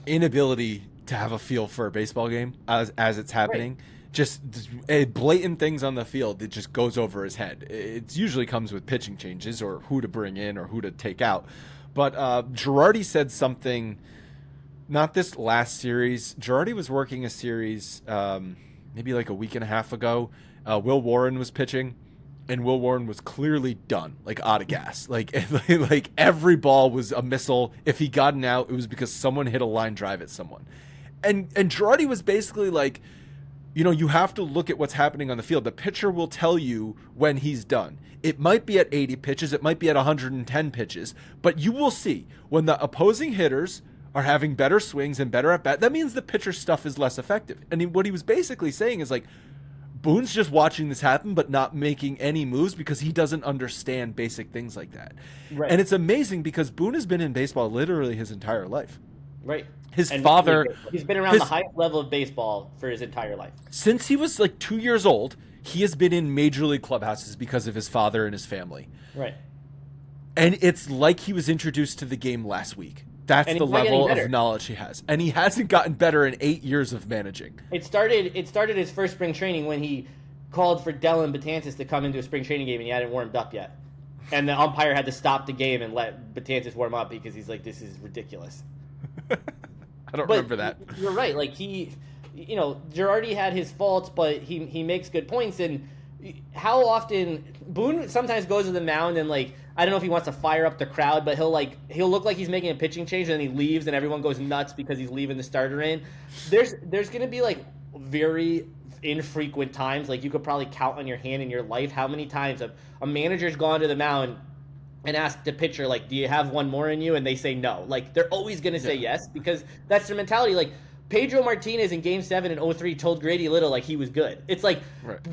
inability to have a feel for a baseball game as it's happening. Right. Just blatant things on the field, it just goes over his head. It usually comes with pitching changes or who to bring in or who to take out. But Girardi said something, not this last series. Girardi was working a series maybe like a week and a half ago. Will Warren was pitching, and Will Warren was clearly done, like out of gas. Like every ball was a missile. If he got an out, it was because someone hit a line drive at someone. And Girardi was basically like, you know, you have to look at what's happening on the field. The pitcher will tell you when he's done. It might be at 80 pitches. It might be at 110 pitches. But you will see when the opposing hitters are having better swings and better at bat, that means the pitcher's stuff is less effective. And what he was basically saying is like, Boone's just watching this happen but not making any moves because he doesn't understand basic things like that. Right. And it's amazing because Boone has been in baseball literally his entire life. Right. His father... He's been around the highest level of baseball for his entire life. Since he was like 2 years old, he has been in major league clubhouses because of his father and his family. Right. And it's like he was introduced to the game last week. That's the level of knowledge he has. And he hasn't gotten better in 8 years of managing. It started his first spring training when he called for Dellin Betances to come into a spring training game and he hadn't warmed up yet. And the umpire had to stop the game and let Betances warm up because he's like, this is ridiculous. I don't remember that. You're right. Like, Girardi had his faults, but he makes good points. And how often Boone sometimes goes to the mound and like, I don't know if he wants to fire up the crowd, but he'll look like he's making a pitching change and then he leaves and everyone goes nuts because he's leaving the starter in. There's going to be like very infrequent times, like you could probably count on your hand in your life how many times a manager's gone to the mound and ask the pitcher, like, do you have one more in you? And they say no. Like, they're always going to say yes because that's their mentality. Like, Pedro Martinez in Game 7 in 03 told Grady Little like he was good. It's like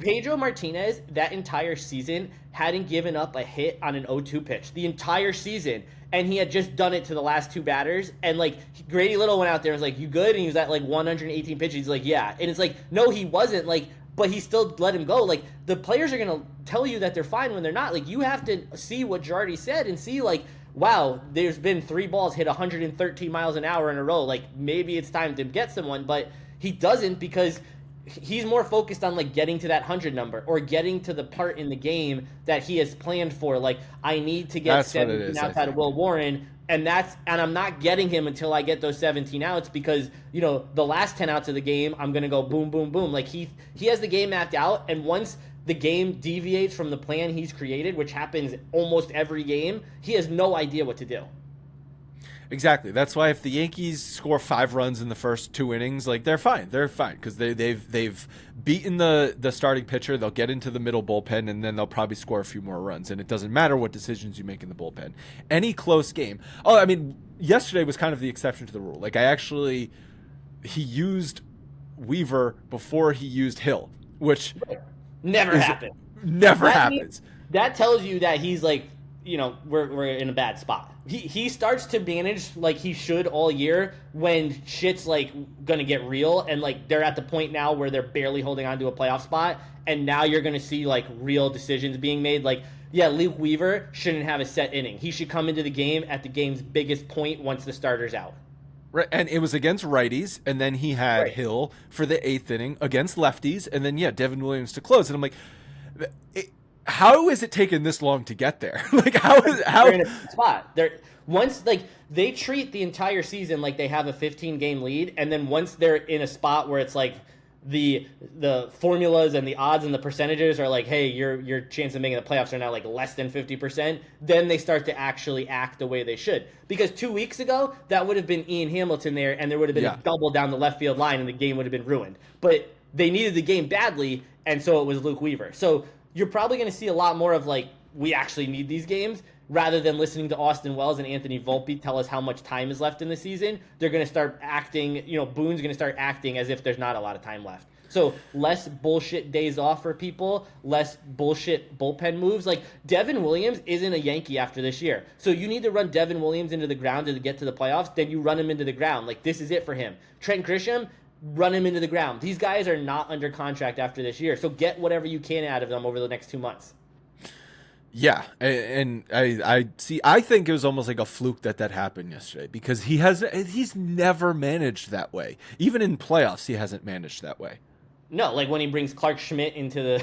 Pedro Martinez that entire season hadn't given up a hit on an 0-2 pitch the entire season, and he had just done it to the last two batters. And like Grady Little went out there and was like, "You good?" And he was at like 118 pitches. He's like, "Yeah," and it's like, no, he wasn't. Like, but he still let him go. Like the players are gonna tell you that they're fine when they're not. Like you have to see what Girardi said and see like, wow, there's been 3 balls hit 113 miles an hour in a row. Like, maybe it's time to get someone, but he doesn't because he's more focused on, like, getting to that 100 number or getting to the part in the game that he has planned for. Like, I need to get 17 outs out of Will Warren, and I'm not getting him until I get those 17 outs because, you know, the last 10 outs of the game, I'm going to go boom, boom, boom. Like, he has the game mapped out, and once the game deviates from the plan he's created, which happens almost every game, he has no idea what to do. Exactly. That's why if the Yankees score 5 runs in the first 2 innings, like they're fine because they've beaten the starting pitcher. They'll get into the middle bullpen and then they'll probably score a few more runs. And it doesn't matter what decisions you make in the bullpen. Any close game. Oh, I mean, yesterday was kind of the exception to the rule. Like he used Weaver before he used Hill, which never happened. Never happens. That tells you that he's like, you know, we're in a bad spot. He starts to manage like he should all year when shit's like gonna get real and like they're at the point now where they're barely holding on to a playoff spot, and now you're gonna see like real decisions being made. Like, yeah, Luke Weaver shouldn't have a set inning. He should come into the game at the game's biggest point once the starter's out. Right, and it was against righties, and then he had Hill for the 8th inning against lefties, and then Devin Williams to close. And I'm like, how is it taking this long to get there? Like, how they're in a spot? They treat the entire season like they have a 15-game lead, and then once they're in a spot where it's like the formulas and the odds and the percentages are like, hey, your chance of making the playoffs are now like less than 50%, then they start to actually act the way they should. Because 2 weeks ago, that would have been Ian Hamilton there, and there would have been a double down the left field line, and the game would have been ruined. But they needed the game badly, and so it was Luke Weaver. So you're probably going to see a lot more of like, we actually need these games, rather than listening to Austin Wells and Anthony Volpe tell us how much time is left in the season. They're going to start acting, you know, Boone's going to start acting as if there's not a lot of time left. So less bullshit days off for people, less bullshit bullpen moves. Like, Devin Williams isn't a Yankee after this year. So you need to run Devin Williams into the ground to get to the playoffs, then you run him into the ground. Like, this is it for him. Trent Grisham, run him into the ground. These guys are not under contract after this year. So get whatever you can out of them over the next 2 months. Yeah, and I see. I think it was almost like a fluke that happened yesterday because he's never managed that way. Even in playoffs, he hasn't managed that way. No, like when he brings Clark Schmidt into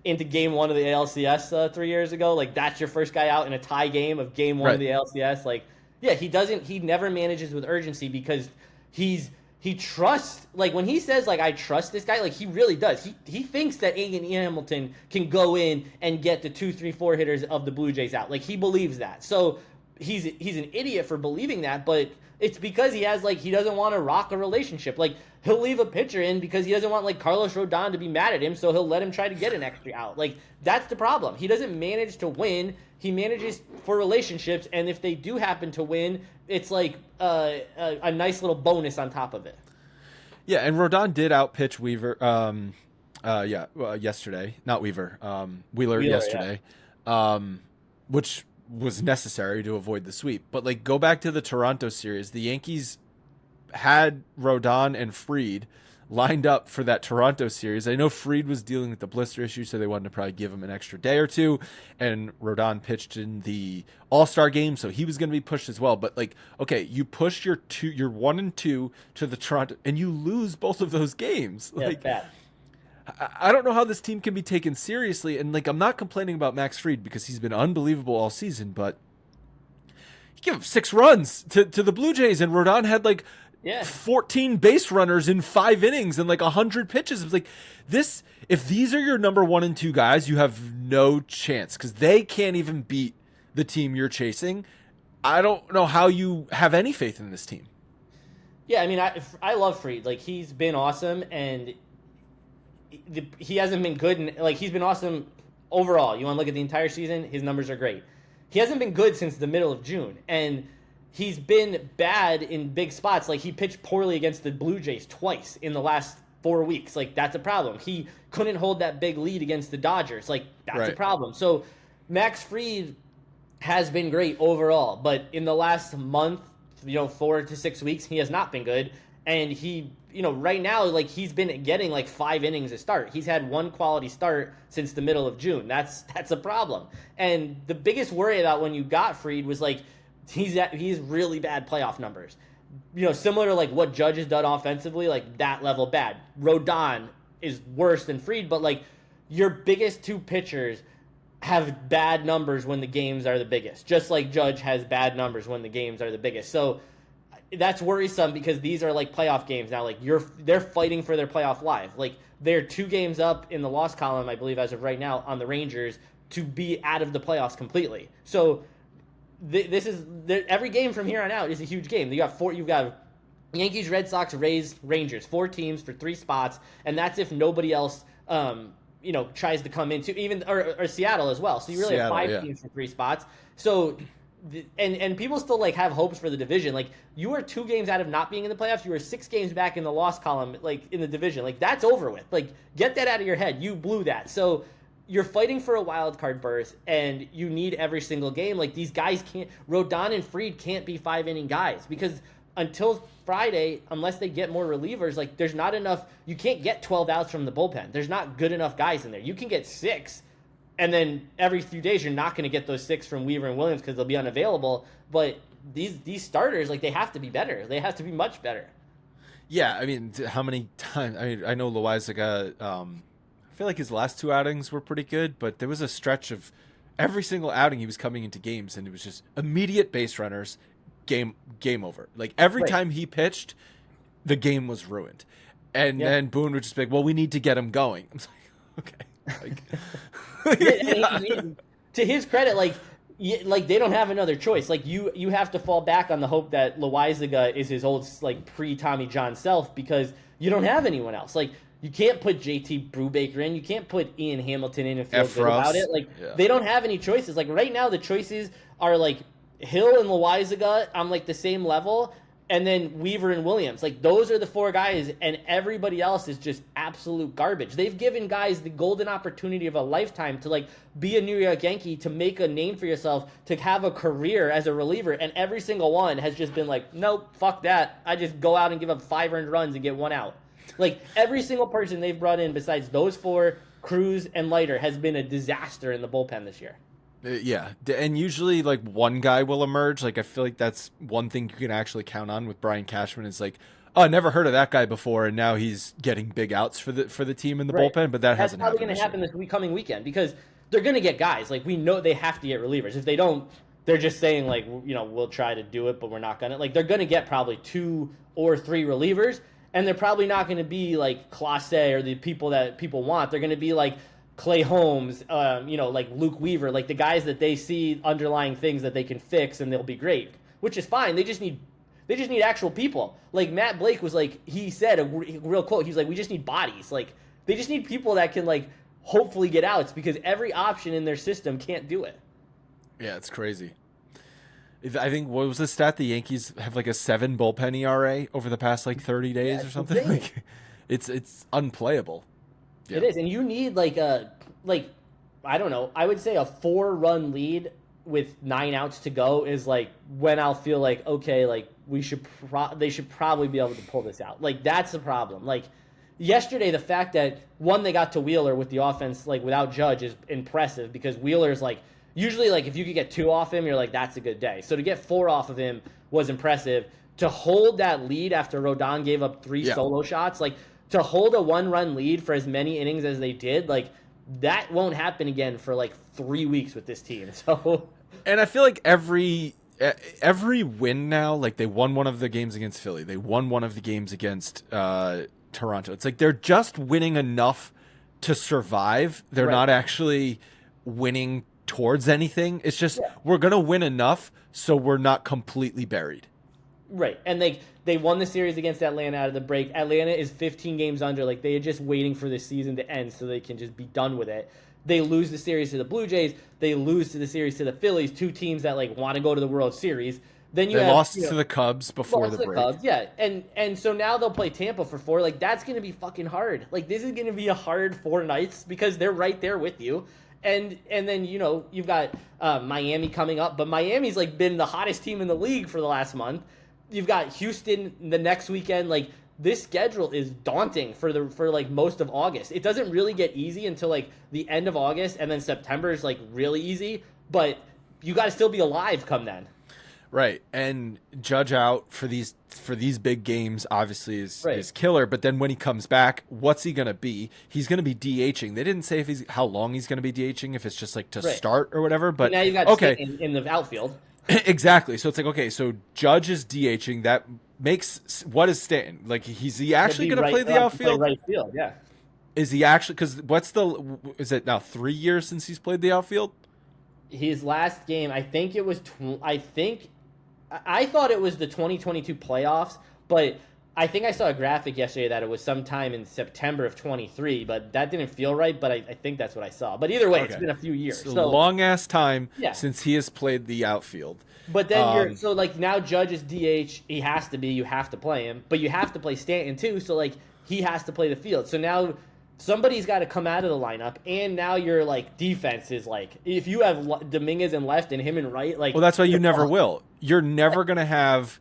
Game 1 of the ALCS 3 years ago, like that's your first guy out in a tie game of Game 1 of the ALCS. Like, yeah, he never manages with urgency because he trusts, like when he says like I trust this guy, like he really does. He thinks that Ian Hamilton can go in and get the 2, 3, 4 hitters of the Blue Jays out. Like he believes that. So he's an idiot for believing that, but it's because he doesn't want to rock a relationship. Like he'll leave a pitcher in because he doesn't want like Carlos Rodon to be mad at him, so he'll let him try to get an extra out. Like that's the problem. He doesn't manage to win. He manages for relationships, and if they do happen to win, it's like a nice little bonus on top of it. Yeah, and Rodon did outpitch Weaver. Yesterday, not Weaver. Wheeler yesterday, which was necessary to avoid the sweep. But like, go back to the Toronto series. The Yankees had Rodon and Fried lined up for that Toronto series. I know Fried was dealing with the blister issue, so they wanted to probably give him an extra day or two. And Rodon pitched in the All-Star game, so he was going to be pushed as well. But like, okay, you push your 1 and 2 to the Toronto, and you lose both of those games. Yeah, like, bad. I don't know how this team can be taken seriously. And like, I'm not complaining about Max Fried because he's been unbelievable all season, but he gave up 6 runs to the Blue Jays, and Rodon had like 14 base runners in 5 innings and like 100 pitches. It was like, this, if these are your number 1 and 2 guys, you have no chance because they can't even beat the team you're chasing. I don't know how you have any faith in this team. Yeah, I mean, I love Fried. Like, he's been awesome, and he hasn't been good. Like, he's been awesome overall. You want to look at the entire season, his numbers are great. He hasn't been good since the middle of June, and he's been bad in big spots. Like, he pitched poorly against the Blue Jays twice in the last 4 weeks. Like, that's a problem. He couldn't hold that big lead against the Dodgers. Like, that's a problem. So Max Fried has been great overall, but in the last month, 4 to 6 weeks, he has not been good. And he, right now, like, he's been getting like 5 innings a start. He's had 1 quality start since the middle of June. That's a problem. And the biggest worry about when you got Fried was like, he's really bad playoff numbers. Similar to like what Judge has done offensively, like that level bad. Rodon is worse than Fried, but like your biggest 2 pitchers have bad numbers when the games are the biggest, just like Judge has bad numbers when the games are the biggest. So that's worrisome because these are like playoff games now. Like they're fighting for their playoff life. Like they're 2 games up in the loss column, I believe, as of right now on the Rangers to be out of the playoffs completely. So this is every game from here on out is a huge game. You've got Yankees, Red Sox, Rays, Rangers, 4 teams for 3 spots, and that's if nobody else tries to come into even or Seattle as well. So you really have 5 teams for 3 spots. So and people still like have hopes for the division. Like you are 2 games out of not being in the playoffs. You are 6 games back in the loss column, like in the division. Like that's over with. Like get that out of your head. You blew that. So you're fighting for a wild card berth, and you need every single game. Like these guys can't. Rodon and Fried can't be 5-inning guys because until Friday, unless they get more relievers, like there's not enough. You can't get 12 outs from the bullpen. There's not good enough guys in there. You can get 6, and then every few days you're not going to get those 6 from Weaver and Williams because they'll be unavailable. But these starters, like they have to be better. They have to be much better. Yeah, I mean, how many times? I mean, I know Loaizaga. I feel like his last 2 outings were pretty good, but there was a stretch of every single outing he was coming into games, and it was just immediate base runners. Game over. Like every time he pitched, the game was ruined. And then Boone would just be like, well, we need to get him going. I'm like, okay. To his credit, like they don't have another choice. Like you have to fall back on the hope that Loaizaga is his old like pre-Tommy John self because you don't have anyone else. Like you can't put JT Brubaker in. You can't put Ian Hamilton in and feel good about it. Like they don't have any choices. Like right now the choices are like Hill and Loaizaga on like the same level, and then Weaver and Williams. Like those are the 4 guys, and everybody else is just absolute garbage. They've given guys the golden opportunity of a lifetime to like be a New York Yankee, to make a name for yourself, to have a career as a reliever, and every single one has just been like, nope, fuck that. I just go out and give up 5 earned runs and get 1 out. Like every single person they've brought in besides those 4, Cruz and Leiter, has been a disaster in the bullpen this year. Yeah, and usually like one guy will emerge. Like I feel like that's one thing you can actually count on with Brian Cashman is like, oh, I never heard of that guy before, and now he's getting big outs for the team in the bullpen. But that's probably going to happen this coming weekend because they're going to get guys. Like we know they have to get relievers. If they don't, they're just saying like we'll try to do it, but we're not going to. Like they're going to get probably 2 or 3 relievers, and they're probably not going to be like Clase or the people that people want. They're going to be like Clay Holmes, like Luke Weaver, like the guys that they see underlying things that they can fix and they'll be great, which is fine. They just need actual people. Like Matt Blake was like, he said a real quote. He's like, we just need bodies. Like they just need people that can like hopefully get outs because every option in their system can't do it. Yeah, it's crazy. I think what was the stat? The Yankees have like a 7 bullpen ERA over the past like 30 days or something. Like, it's unplayable. Yeah. It is, and you need like I don't know. I would say a 4-run lead with 9 outs to go is like when I'll feel like okay, like they should probably be able to pull this out. Like that's the problem. Like yesterday, the fact that they got to Wheeler with the offense like without Judge is impressive because Wheeler's like usually like if you could get 2 off him, you're like that's a good day. So to get 4 off of him was impressive. To hold that lead after Rodon gave up 3 solo shots, like. To hold a 1-run lead for as many innings as they did, like that won't happen again for like 3 weeks with this team. So, and I feel like every win now, like they won one of the games against Philly, they won one of the games against Toronto. It's like they're just winning enough to survive. They're not actually winning towards anything. It's just we're gonna win enough so we're not completely buried. Right, and they won the series against Atlanta out of the break. Atlanta is 15 games under. Like, they are just waiting for the season to end so they can just be done with it. They lose the series to the Blue Jays. They lose to the series to the Phillies, 2 teams that, like, want to go to the World Series. Then you They have lost to the Cubs before the break. Cubs, yeah, and so now they'll play Tampa for 4. Like that's going to be fucking hard. Like this is going to be a hard 4 nights because they're right there with you. And then you've got Miami coming up, but Miami's like been the hottest team in the league for the last month. You've got Houston the next weekend. Like this schedule is daunting for like most of August. It doesn't really get easy until like the end of August, and then September is like really easy. But you got to still be alive come then. Right, and Judge out for these big games obviously is killer. But then when he comes back, what's he gonna be? He's gonna be DHing. They didn't say how long he's gonna be DHing, if it's just like to start or whatever. But now you got Stanton in the outfield. Exactly. So it's like, okay, so Judge is DHing. That makes what is Stanton like? Is he actually gonna play the outfield? Right field, yeah. Is he actually? Because is it now 3 years since he's played the outfield? His last game, I think it was. I thought it was the 2022 playoffs, but I think I saw a graphic yesterday that it was sometime in September of 23, but that didn't feel right, but I think that's what I saw. But either way, It's been a few years. So long-ass time since he has played the outfield. But then so like now Judge is DH, he has to be, you have to play him, but you have to play Stanton too, so like he has to play the field. So now somebody's got to come out of the lineup, and now your like defense is like, if you have Dominguez in left and him in right, like, well, that's why you never will. You're never gonna have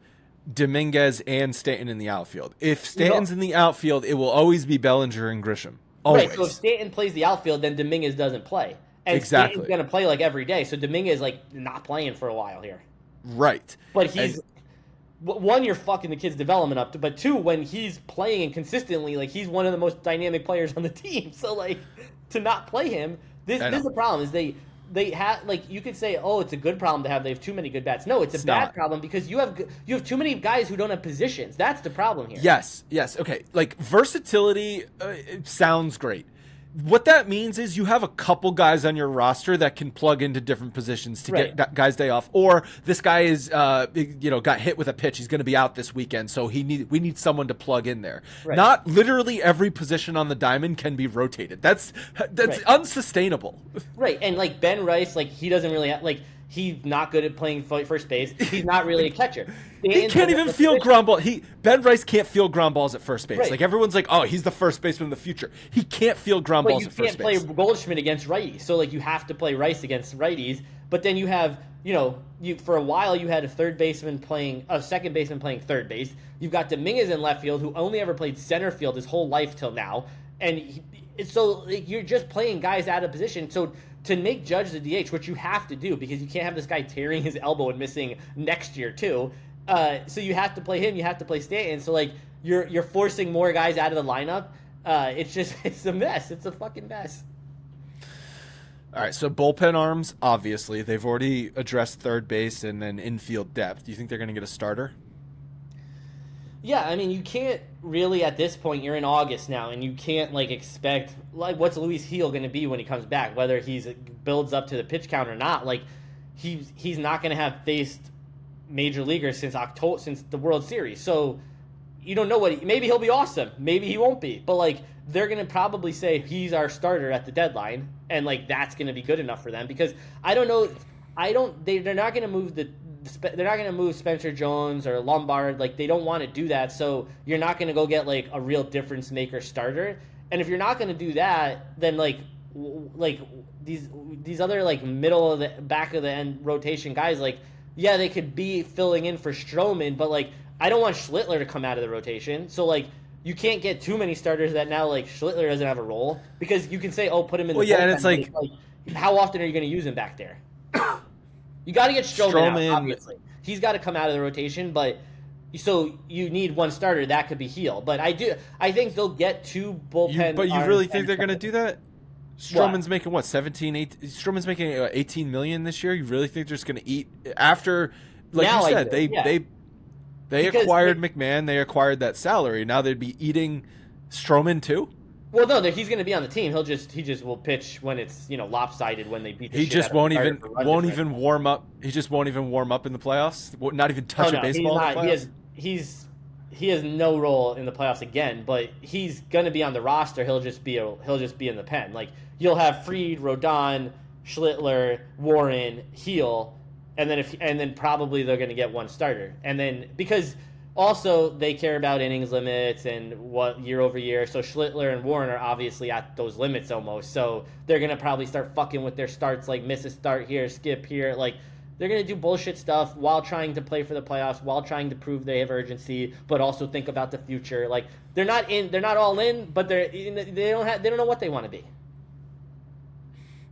Dominguez and Stanton in the outfield. If Stanton's in the outfield, it will always be Bellinger and Grisham. Always. Right. So if Stanton plays the outfield, then Dominguez doesn't play, and Stanton's gonna play like every day. So Dominguez like not playing for a while here. Right. But he's. One, you're fucking the kid's development up, but two, when he's playing and consistently, like he's one of the most dynamic players on the team. So like to not play him, this is the problem. Is they have, like, you could say, oh, it's a good problem to have. They have too many good bats. No, it's a bad problem because you have too many guys who don't have positions. That's the problem here. Yes. Okay. Like versatility it sounds great. What that means is you have a couple guys on your roster that can plug into different positions to get guys day off, or this guy is got hit with a pitch. He's going to be out this weekend, so we need someone to plug in there. Right. Not literally every position on the diamond can be rotated. That's unsustainable. Right, and like Ben Rice, like he doesn't really like. He's not good at playing first base. He's not really a catcher. He can't even field ground ball. Ben Rice can't field ground balls at first base. Right. Like everyone's like, oh, he's the first baseman of the future. He can't field ground balls at first base. You can't play Goldschmidt against righties. So like you have to play Rice against righties. But then you have, for a while you had a second baseman playing third base. You've got Dominguez in left field, who only ever played center field his whole life till now. And so you're just playing guys out of position. So to make Judge the DH, which you have to do because you can't have this guy tearing his elbow and missing next year too. So you have to play him. You have to play Stanton. So like you're forcing more guys out of the lineup. It's a mess. It's a fucking mess. All right. So bullpen arms, obviously they've already addressed third base and then infield depth. Do you think they're going to get a starter? Yeah, I mean, you can't really at this point. You're in August now, and you can't like expect like what's Luis Gil going to be when he comes back, whether he's builds up to the pitch count or not. Like he's not going to have faced major leaguers since the World Series, so you don't know maybe he'll be awesome, maybe he won't be, but like they're going to probably say he's our starter at the deadline, and like that's going to be good enough for them because they're not going to move they're not going to move Spencer Jones or Lombard. Like, they don't want to do that, so you're not going to go get, like, a real difference-maker starter. And if you're not going to do that, then, like these other, like, middle of the back of the end rotation guys, like, yeah, they could be filling in for Stroman, but, like, I don't want Schlittler to come out of the rotation. So, like, you can't get too many starters that now, like, Schlittler doesn't have a role because you can say, oh, put him in the bullpen, and it's like, how often are you going to use him back there? You got to get Stroman out, obviously. He's got to come out of the rotation, but so you need one starter. That could be Gil. But I think they'll get two bullpen. But you really think they're going to do that? Stroman's making what, 17, 18? Stroman's making 18 million this year. You really think they're just going to eat after? Like now you said, they acquired McMahon. They acquired that salary. Now they'd be eating Stroman too. Well, no, he's going to be on the team. He just will pitch when it's lopsided when they beat. He just won't even warm up. He just won't even warm up in the playoffs. Not even touch a baseball. In the playoffs? He has no role in the playoffs again. But he's going to be on the roster. He'll just be in the pen. Like you'll have Fried, Rodon, Schlittler, Warren, Gil, and then probably they're going to get one starter, and then because also they care about innings limits and what year over year. So Schlittler and Warren are obviously at those limits almost. So they're going to probably start fucking with their starts, like miss a start here, skip here, like. They're going to do bullshit stuff while trying to play for the playoffs, while trying to prove they have urgency, but also think about the future. Like they're not all in, but they don't know what they want to be.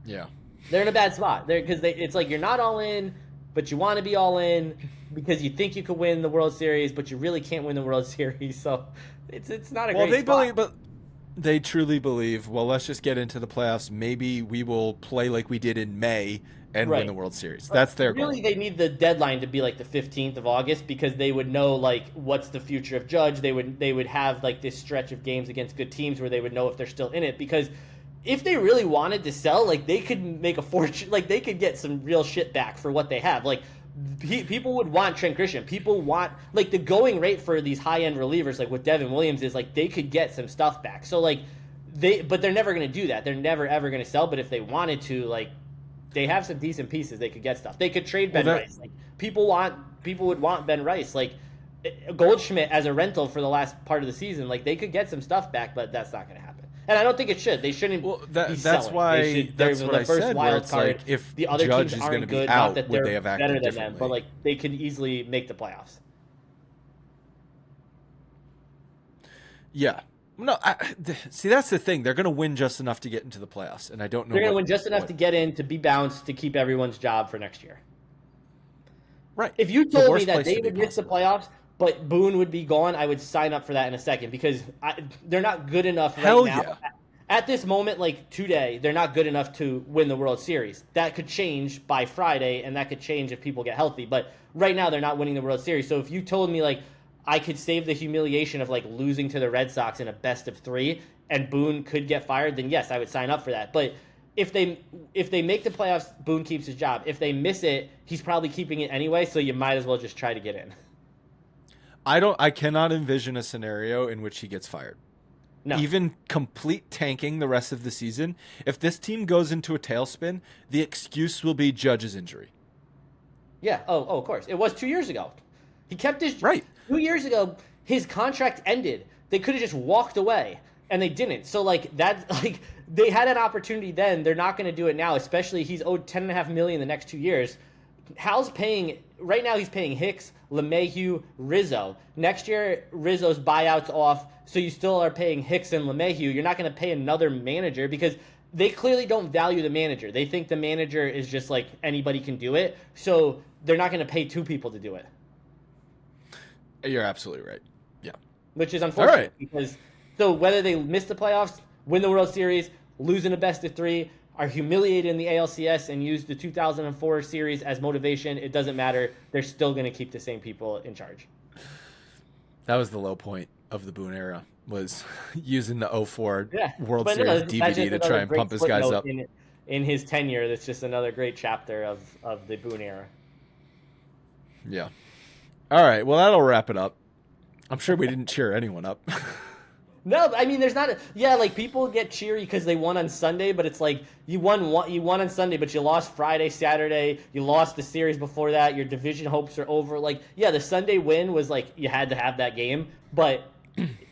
Yeah. They're in a bad spot. It's like you're not all in, but you want to be all in because you think you could win the World Series, but you really can't win the World Series. So it's not a great spot. Believe, but they truly believe, well, let's just get into the playoffs. Maybe we will play like we did in May and win the World Series. That's their goal. Really, they need the deadline to be like the 15th of August because they would know like what's the future of Judge. They would have like this stretch of games against good teams where they would know if they're still in it. Because if they really wanted to sell, like they could make a fortune. Like they could get some real shit back for what they have. Like people would want Trent Grisham. People want like the going rate for these high end relievers like with Devin Williams is like they could get some stuff back. So like but they're never going to do that. They're never ever going to sell. But if they wanted to, like. They have some decent pieces. They could get stuff. They could trade Ben Rice. Like people would want Ben Rice. Like Goldschmidt as a rental for the last part of the season. Like they could get some stuff back, but that's not going to happen. And I don't think it should. They shouldn't. Well, be that's why. That's what I said. Where it's like if the other Judge teams is going to be good, out, not that would they're they have acted better than differently? them, but like they could easily make the playoffs. Yeah. No, see, that's the thing. They're going to win just enough to get into the playoffs, and I don't know. They're going to win just enough to get in, to be bounced, to keep everyone's job for next year. Right. If you told me that they would miss the playoffs, but Boone would be gone, I would sign up for that in a second because they're not good enough right now. Yeah. At this moment, like today, they're not good enough to win the World Series. That could change by Friday, and that could change if people get healthy. But right now, they're not winning the World Series. So if you told me, like, I could save the humiliation of like losing to the Red Sox in a best of 3 and Boone could get fired, then yes, I would sign up for that. But if they make the playoffs, Boone keeps his job. If they miss it, he's probably keeping it anyway, so you might as well just try to get in. I cannot envision a scenario in which he gets fired. No. Even complete tanking the rest of the season. If this team goes into a tailspin, the excuse will be Judge's injury. Yeah. Oh, of course. It was 2 years ago. He kept his... Right. 2 years ago, his contract ended. They could have just walked away, and they didn't. So, like, that, like, they had an opportunity then. They're not going to do it now, especially he's owed $10.5 million the next 2 years. Hal's paying... Right now, he's paying Hicks, LeMahieu, Rizzo. Next year, Rizzo's buyout's off, so you still are paying Hicks and LeMahieu. You're not going to pay another manager because they clearly don't value the manager. They think the manager is just, like, anybody can do it. So they're not going to pay 2 people to do it. You're absolutely right. Yeah. Which is unfortunate because so whether they miss the playoffs, win the World Series, lose in a best of 3, are humiliated in the ALCS and use the 2004 series as motivation, it doesn't matter. They're still going to keep the same people in charge. That was the low point of the Boone era, was using the 04 World But Series DVD to try and pump his guys up. In his tenure, that's just another great chapter of the Boone era. Yeah. All right, well, that'll wrap it up. I'm sure we didn't cheer anyone up. No, I mean, there's not like people get cheery because they won on Sunday, but it's like you won on Sunday, but you lost Friday, Saturday, you lost the series before that, your division hopes are over. Like, yeah, the Sunday win was like you had to have that game, but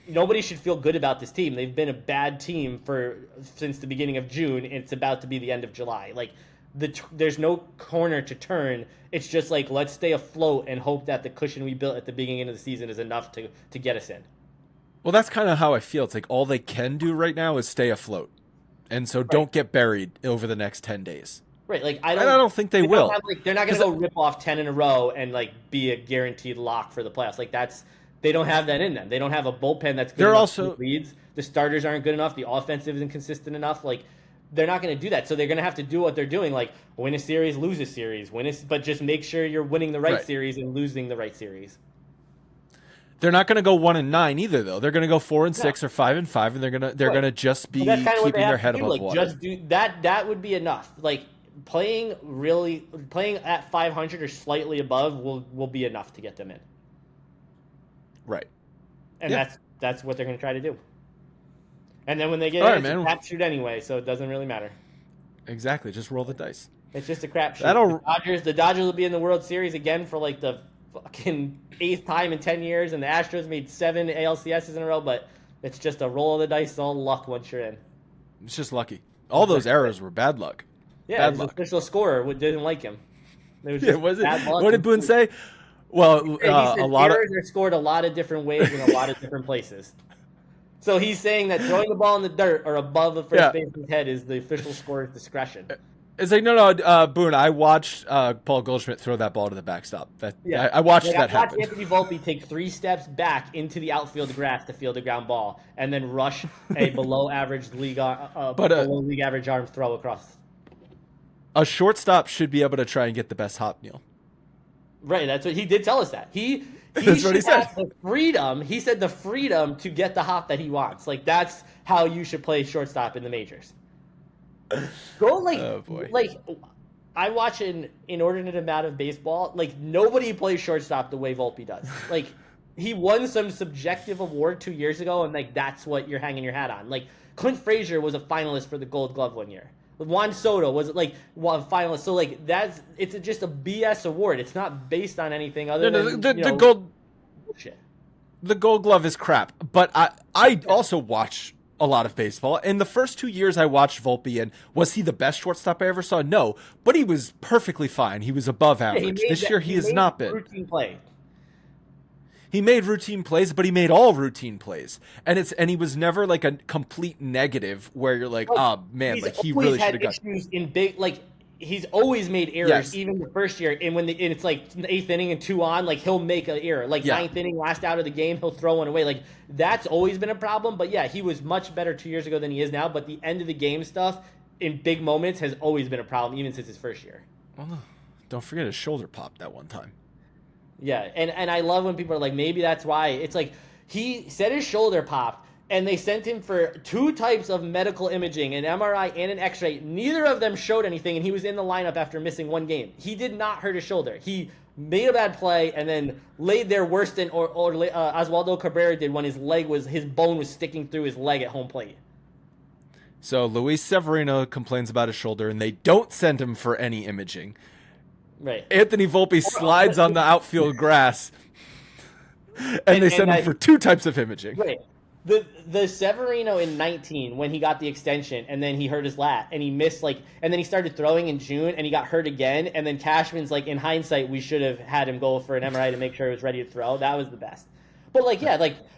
nobody should feel good about this team. They've been a bad team since the beginning of June, and it's about to be the end of July. Like, there's no corner to turn. It's just like, let's stay afloat and hope that the cushion we built at the beginning of the season is enough to get us in. Well, that's kind of how I feel. It's like all they can do right now is stay afloat. And so don't get buried over the next 10 days. Right. Like, I don't think they will. They're not going to go rip off 10 in a row and like be a guaranteed lock for the playoffs. Like, they don't have that in them. They don't have a bullpen that's good enough to leads. The starters aren't good enough. The offensive isn't consistent enough. Like, they're not going to do that. So they're going to have to do what they're doing, like win a series, lose a series, but just make sure you're winning the right series and losing the right series. They're not going to go 1-9 either, though. They're going to go 4-6 or 5-5, and they're gonna just be keeping their head above water. Just do that. That would be enough. Like playing at 500 or slightly above will be enough to get them in. Right. And that's what they're going to try to do. And then when they get in, it's a crapshoot anyway, so it doesn't really matter. Exactly. Just roll the dice. It's just a crapshoot. The Dodgers will be in the World Series again for like the fucking 8th time in 10 years, and the Astros made 7 ALCSs in a row, but it's just a roll of the dice, all luck once you're in. It's just lucky. All those errors were bad luck. Yeah, his official scorer didn't like him. It was just bad luck. What did Boone say? Well, he said a lot errors are scored a lot of different ways in a lot of different places. So he's saying that throwing the ball in the dirt or above the first baseman's head is the official scorer's discretion. It's like, no, Boone, I watched Paul Goldschmidt throw that ball to the backstop. I watched that happen. I watched Anthony Volpe take 3 steps back into the outfield grass to field a ground ball and then rush a below league average arm throw across. A shortstop should be able to try and get the best hop, Neil. Right, that's what he did tell us that. He that's what he said. The freedom. He said the freedom to get the hop that he wants. Like that's how you should play shortstop in the majors. Oh boy. Like I watch an inordinate amount of baseball. Like nobody plays shortstop the way Volpe does. Like he won some subjective award 2 years ago, and like that's what you're hanging your hat on. Like Clint Frazier was a finalist for the Gold Glove one year. Juan Soto was like one finalist. So like it's just a BS award. It's not based on anything other than the gold bullshit. The Gold Glove is crap. But I also watch a lot of baseball. In the first 2 years I watched Volpe, and was he the best shortstop I ever saw? No, but he was perfectly fine. He was above average. This year he has not been. Routine play. He made routine plays, but he made all routine plays, and he was never like a complete negative where you're like, oh man, like he really should have got issues in big. Like he's always made errors, even the first year. And when it's like the 8th inning and 2 on, like he'll make an error. Like 9th inning, last out of the game, he'll throw one away. Like that's always been a problem. But yeah, he was much better 2 years ago than he is now. But the end of the game stuff in big moments has always been a problem, even since his first year. Well, don't forget his shoulder popped that one time. Yeah, and I love when people are like, maybe that's why. It's like he said his shoulder popped, and they sent him for 2 types of medical imaging, an MRI and an X-ray. Neither of them showed anything, and he was in the lineup after missing 1 game. He did not hurt his shoulder. He made a bad play and then laid there worse than Oswaldo Cabrera did when his bone was sticking through his leg at home plate. So Luis Severino complains about his shoulder, and they don't send him for any imaging. Right. Anthony Volpe slides on the outfield grass, and they send him for 2 types of imaging. Right. The Severino in 19 when he got the extension and then he hurt his lat and he missed and then he started throwing in June and he got hurt again, and then Cashman's like, in hindsight we should have had him go for an MRI to make sure he was ready to throw. That was the best. But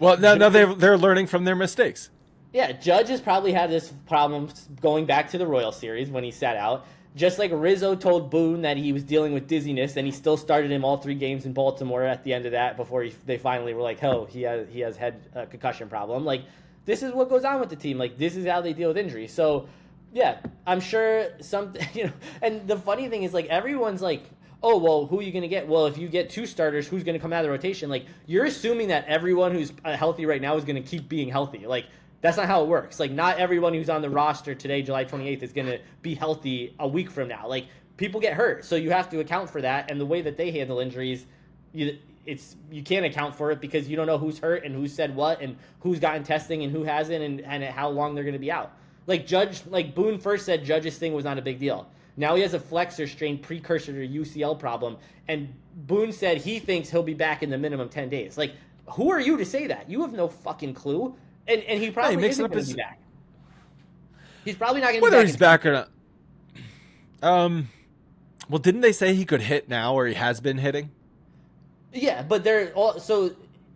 well, now they're learning from their mistakes. Yeah, Judge has probably had this problem going back to the Royal Series when he sat out. Just like Rizzo told Boone that he was dealing with dizziness, and he still started him all 3 games in Baltimore at the end of that before they finally were like, oh, he has had a concussion problem. Like, this is what goes on with the team. Like, this is how they deal with injuries. So, yeah, I'm sure and the funny thing is, like, everyone's like, oh, well, who are you going to get? Well, if you get 2 starters, who's going to come out of the rotation? Like, you're assuming that everyone who's healthy right now is going to keep being healthy. Like, that's not how it works. Like, not everyone who's on the roster today, July 28th, is going to be healthy a week from now. Like, people get hurt, so you have to account for that. And the way that they handle injuries, you can't account for it because you don't know who's hurt and who said what and who's gotten testing and who hasn't and how long they're going to be out. Like Boone first said Judge's thing was not a big deal. Now he has a flexor strain precursor to UCL problem, and Boone said he thinks he'll be back in the minimum 10 days. Like, who are you to say that? You have no fucking clue. And he probably isn't going to be back. He's probably not going to be back. Whether he's back or not. Well, didn't they say he could hit now, or he has been hitting? Yeah, but then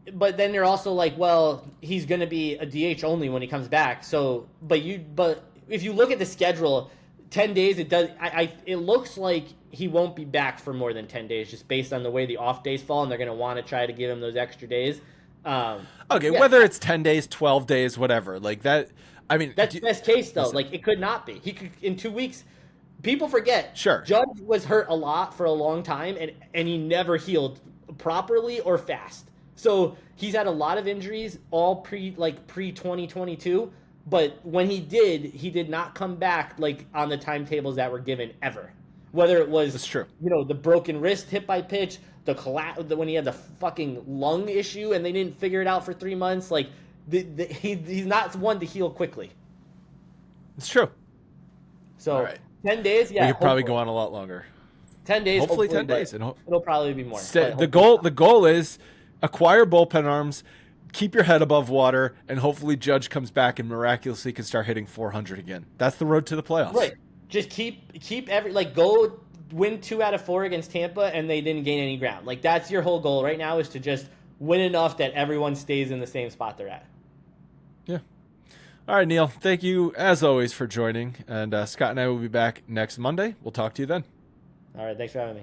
they're also like, well, he's going to be a DH only when he comes back. So, but if you look at the schedule, 10 days, it looks like he won't be back for more than 10 days, just based on the way the off days fall, and they're going to want to try to give him those extra days. Whether it's 10 days, 12 days, whatever, like that. I mean, that's best case though. Like, it could not be. He could in 2 weeks. People forget. Sure. Judge was hurt a lot for a long time, and he never healed properly or fast. So he's had a lot of injuries, all pre 2022. But when he did not come back like on the timetables that were given ever. Whether it was, that's true. The broken wrist hit by pitch, when he had the fucking lung issue and they didn't figure it out for 3 months, like he's not one to heal quickly. It's true. So 10 days, yeah. We could probably go on a lot longer. 10 days, Hopefully 10 but days. And it'll probably be more. the goal is acquire bullpen arms, keep your head above water, and hopefully Judge comes back and miraculously can start hitting 400 again. That's the road to the playoffs. Right. Just keep go win 2 out of 4 against Tampa, and they didn't gain any ground. Like, that's your whole goal right now, is to just win enough that everyone stays in the same spot they're at. Yeah. All right, Neil. Thank you, as always, for joining. And Scott and I will be back next Monday. We'll talk to you then. All right. Thanks for having me.